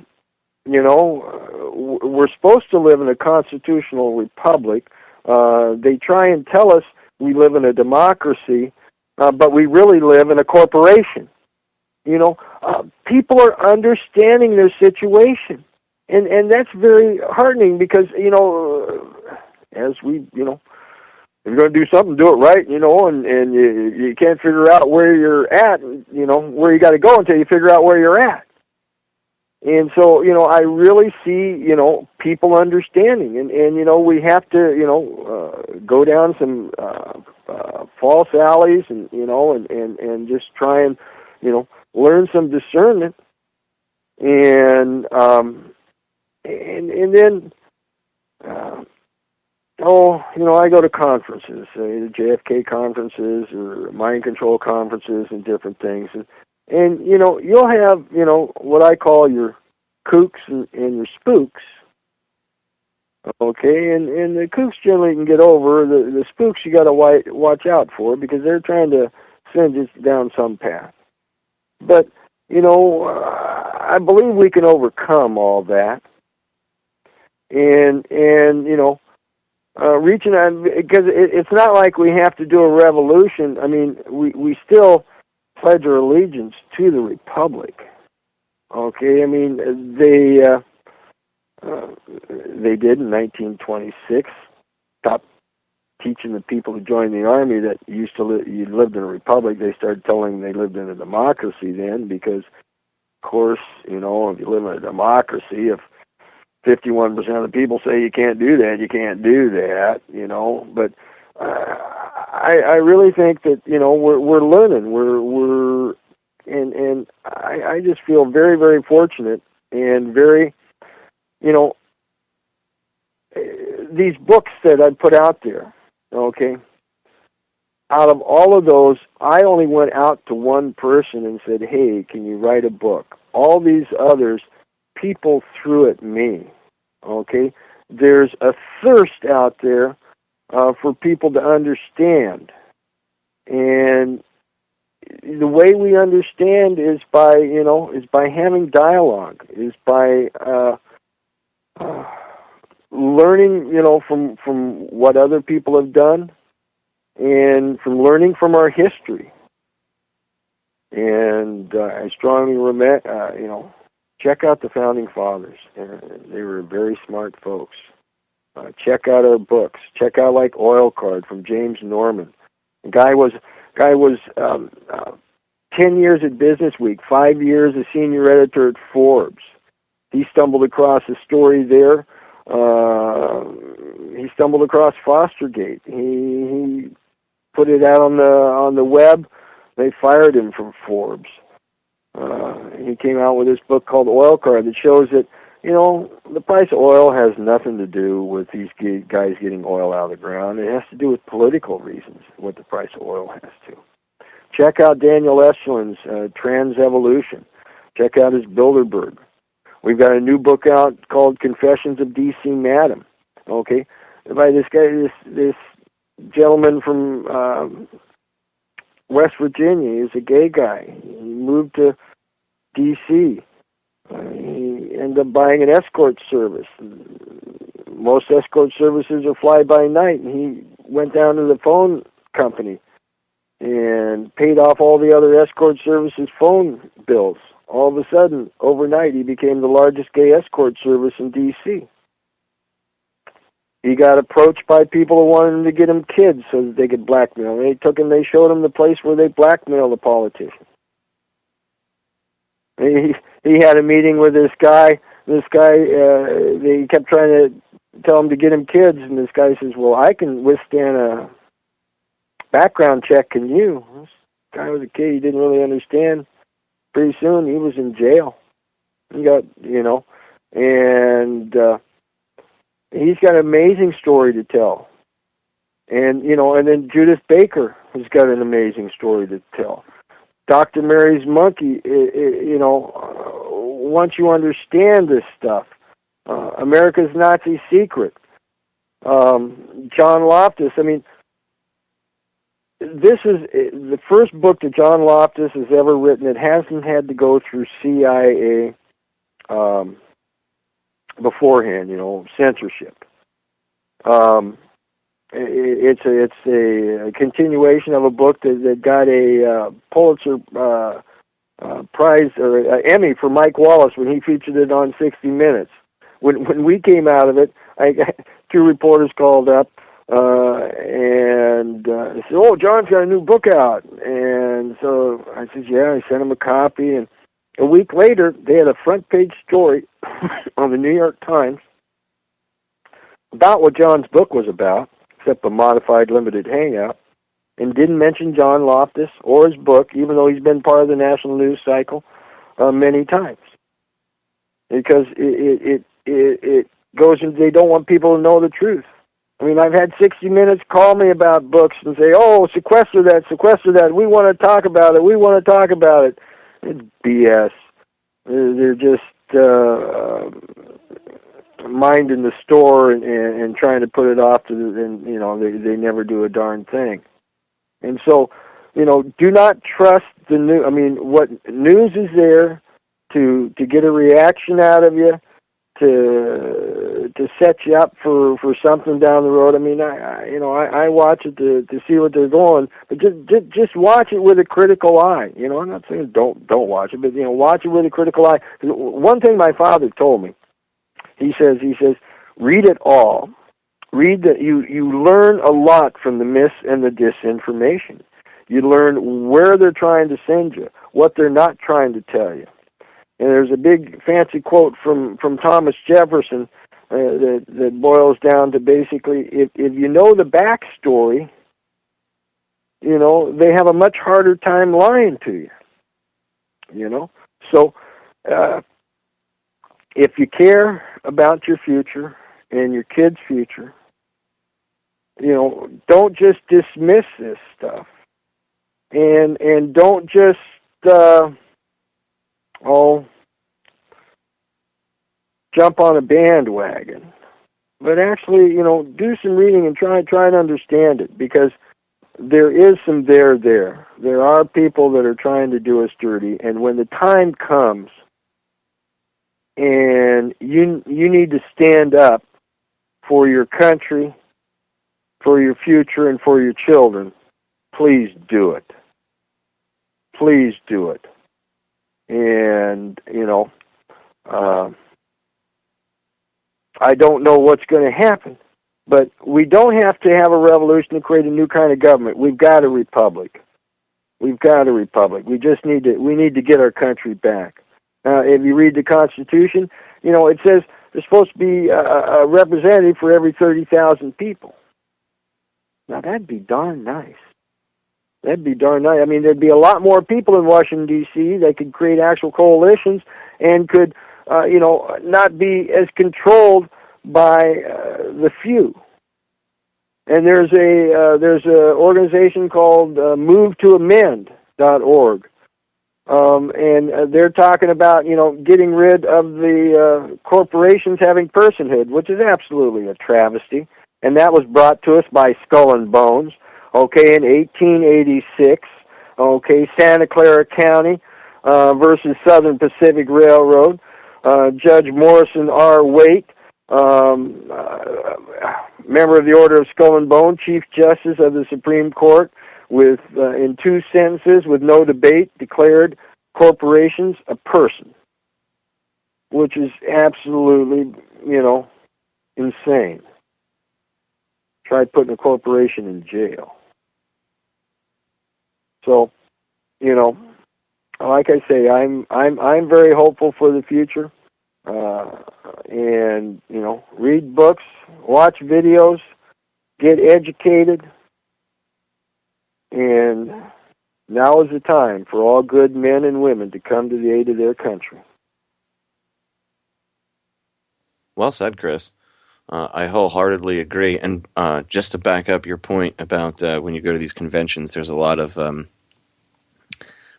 supposed to live in a constitutional republic. They try and tell us we live in a democracy, but we really live in a corporation. People are understanding their situation. And that's very heartening because, as we, if you're going to do something, do it right, and you can't figure out where you're at, where you got to go until you figure out where you're at. And so, I really see, people understanding. And we have to, go down some false alleys and, and just try and, learn some discernment. And then, I go to conferences, the JFK conferences or mind control conferences and different things. And you'll have, what I call your kooks and your spooks. Okay, and the kooks generally can get over. The spooks you got to watch out for because they're trying to send you down some path. But, I believe we can overcome all that. And reaching out, because it's not like we have to do a revolution. I mean, we still pledge our allegiance to the Republic. Okay, I mean, they did in 1926 stop teaching the people who joined the Army that you lived in a republic. They started telling them they lived in a democracy then because, of course, if you live in a democracy, if 51% of the people say you can't do that, you can't do that, But I really think that, we're learning. And I just feel very, very fortunate and very, these books that I put out there, okay, out of all of those, I only went out to one person and said, hey, can you write a book? All these others, people through it me. Okay? There's a thirst out there for people to understand. And the way we understand is by having dialogue, is by learning, from what other people have done, and from learning from our history. And I strongly recommend, check out the Founding Fathers. They were very smart folks. Check out our books. Check out like Oil Card from James Norman. The guy was 10 years at Business Week, 5 years as senior editor at Forbes. He stumbled across a story there. He stumbled across Fostergate. He put it out on the web. They fired him from Forbes. He came out with this book called Oil Card that shows that, the price of oil has nothing to do with these guys getting oil out of the ground. It has to do with political reasons, what the price of oil has to. Check out Daniel Eshelman's Trans-Evolution. Check out his Bilderberg. We've got a new book out called Confessions of D.C. Madam. Okay? By this guy, this gentleman from West Virginia. He's a gay guy. He moved to D.C. He ended up buying an escort service. Most escort services are fly-by-night, and he went down to the phone company and paid off all the other escort services' phone bills. All of a sudden, overnight, he became the largest gay escort service in D.C. He got approached by people who wanted to get him kids so that they could blackmail. They showed him the place where they blackmail the politicians. He had a meeting with this guy. They kept trying to tell him to get him kids, and this guy says, well, I can withstand a background check, can you? This guy was a kid, he didn't really understand. Pretty soon, he was in jail. He got, and he's got an amazing story to tell. And, and then Judith Baker has got an amazing story to tell. Dr. Mary's Monkey, once you understand this stuff, America's Nazi Secret, John Loftus, this is the first book that John Loftus has ever written. It hasn't had to go through CIA beforehand, censorship. It's a continuation of a book that got a Pulitzer Prize or Emmy for Mike Wallace when he featured it on 60 Minutes. When we came out of it, two reporters called up and said, "Oh, John's got a new book out." And so I said, "Yeah." I sent him a copy, and a week later, they had a front page story on the New York Times about what John's book was about, except a modified limited hangout, and didn't mention John Loftus or his book, even though he's been part of the national news cycle many times. Because it goes into, they don't want people to know the truth. I've had 60 Minutes call me about books and say, "Oh, sequester that, we want to talk about it, It's BS. They're just minding the store and trying to put it off they never do a darn thing. And so, do not trust the news. What news is there to get a reaction out of you, to set you up for something down the road. I watch it to see what they're going, but just watch it with a critical eye. I'm not saying don't watch it, but watch it with a critical eye. One thing my father told me, he says, read it all. Read that you learn a lot from the myths and the disinformation. You learn where they're trying to send you, what they're not trying to tell you. And there's a big fancy quote from Thomas Jefferson that boils down to basically, if you know the backstory, they have a much harder time lying to you. So if you care about your future and your kids' future, don't just dismiss this stuff, and don't just jump on a bandwagon, but actually, do some reading and try and understand it, because there is some there. There are people that are trying to do us dirty, and when the time comes and you need to stand up for your country, for your future, and for your children, please do it. Please do it. And, I don't know what's going to happen, but we don't have to have a revolution to create a new kind of government. We've got a republic. We've got a republic. We need to get our country back. If you read the Constitution, it says there's supposed to be a representative for every 30,000 people. Now, that'd be darn nice. That'd be darn nice. I mean, there'd be a lot more people in Washington, D.C. They could create actual coalitions and could, not be as controlled by the few. And there's a organization called MoveToAmend.org. And they're talking about, getting rid of the corporations having personhood, which is absolutely a travesty. And that was brought to us by Skull and Bones, in 1886, Santa Clara County versus Southern Pacific Railroad. Judge Morrison R. Waite, member of the Order of Skull and Bone, Chief Justice of the Supreme Court, with in 2 sentences, with no debate, declared corporations a person, which is absolutely, insane. Tried putting a corporation in jail. So, like I say, I'm very hopeful for the future. And read books, watch videos, get educated, and now is the time for all good men and women to come to the aid of their country. Well said, Kris. I wholeheartedly agree. And just to back up your point about when you go to these conventions, there's a lot of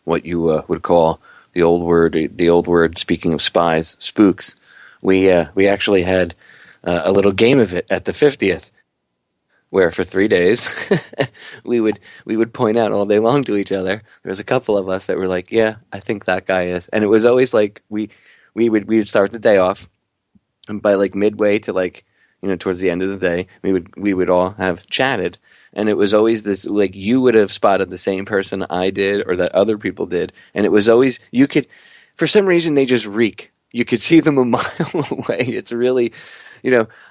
what you would call the old word. Speaking of spies, spooks. We actually had a little game of it at the 50th, where for 3 days we would point out all day long to each other. There was a couple of us that were like, "Yeah, I think that guy is," and it was always like we would start the day off, and by like midway to towards the end of the day, we would all have chatted. And it was always this, like, you would have spotted the same person I did or that other people did. And it was always, for some reason, they just reek. You could see them a mile away. It's really,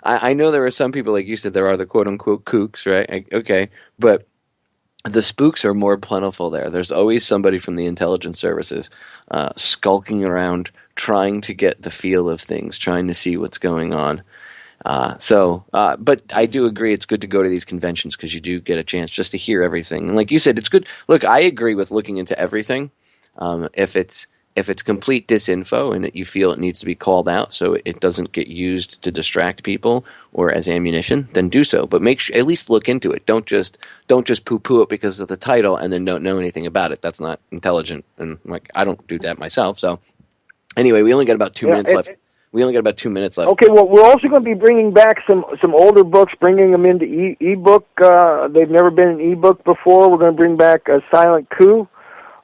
I know there are some people, like you said, there are the quote-unquote kooks, right? Okay. But the spooks are more plentiful there. There's always somebody from the intelligence services skulking around, trying to get the feel of things, trying to see what's going on. But I do agree it's good to go to these conventions because you do get a chance just to hear everything. And like you said, it's good. Look, I agree with looking into everything. If it's complete disinfo and that you feel it needs to be called out so it doesn't get used to distract people or as ammunition, then do so. But at least look into it. Don't just poo-poo it because of the title and then don't know anything about it. That's not intelligent. And I don't do that myself. So anyway, we only got about 2 minutes left. We only got about 2 minutes left. Okay, well, we're also going to be bringing back some older books, bringing them into ebook. They've never been in ebook before. We're going to bring back a Silent Coup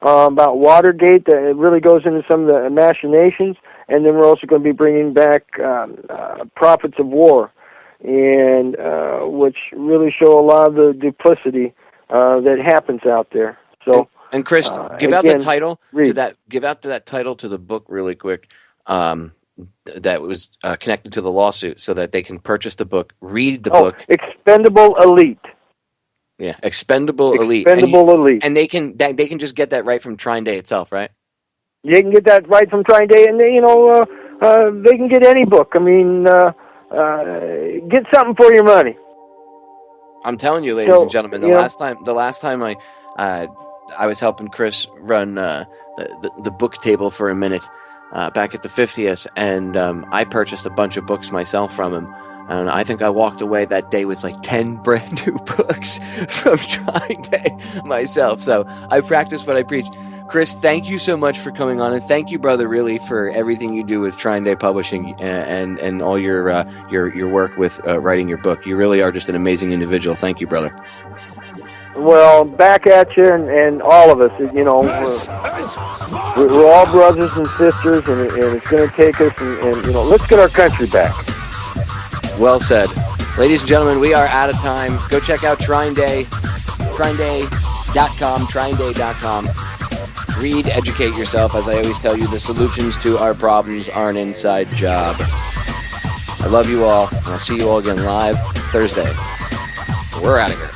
about Watergate. It really goes into some of the machinations. And then we're also going to be bringing back Prophets of War, and which really show a lot of the duplicity that happens out there. So, and Kris, give out the title to that. Give out that title to the book really quick. That was connected to the lawsuit, so that they can purchase the book, read the book. Expendable Elite. Yeah, Expendable Elite. Elite. And they can just get that right from Trine Day itself, right? They can get that right from Trine Day, and they can get any book. I mean, get something for your money. I'm telling you, ladies and gentlemen, the last time I was helping Kris run the book table for a minute. Back at the 50th, and I purchased a bunch of books myself from him, and I think I walked away that day with like 10 brand new books from Trine Day myself. So I practice what I preach. Kris, thank you so much for coming on, and thank you, brother, really, for everything you do with Trine Day Publishing and all your work with writing your book. You really are just an amazing individual. Thank you, brother. Well, back at you, and all of us. You know, we're all brothers and sisters, and it's going to take us, and you know, let's get our country back. Well said. Ladies and gentlemen, we are out of time. Go check out Trine Day, TrineDay.com, TrineDay.com. Read, educate yourself. As I always tell you, the solutions to our problems are an inside job. I love you all, and I'll see you all again live Thursday. We're out of here.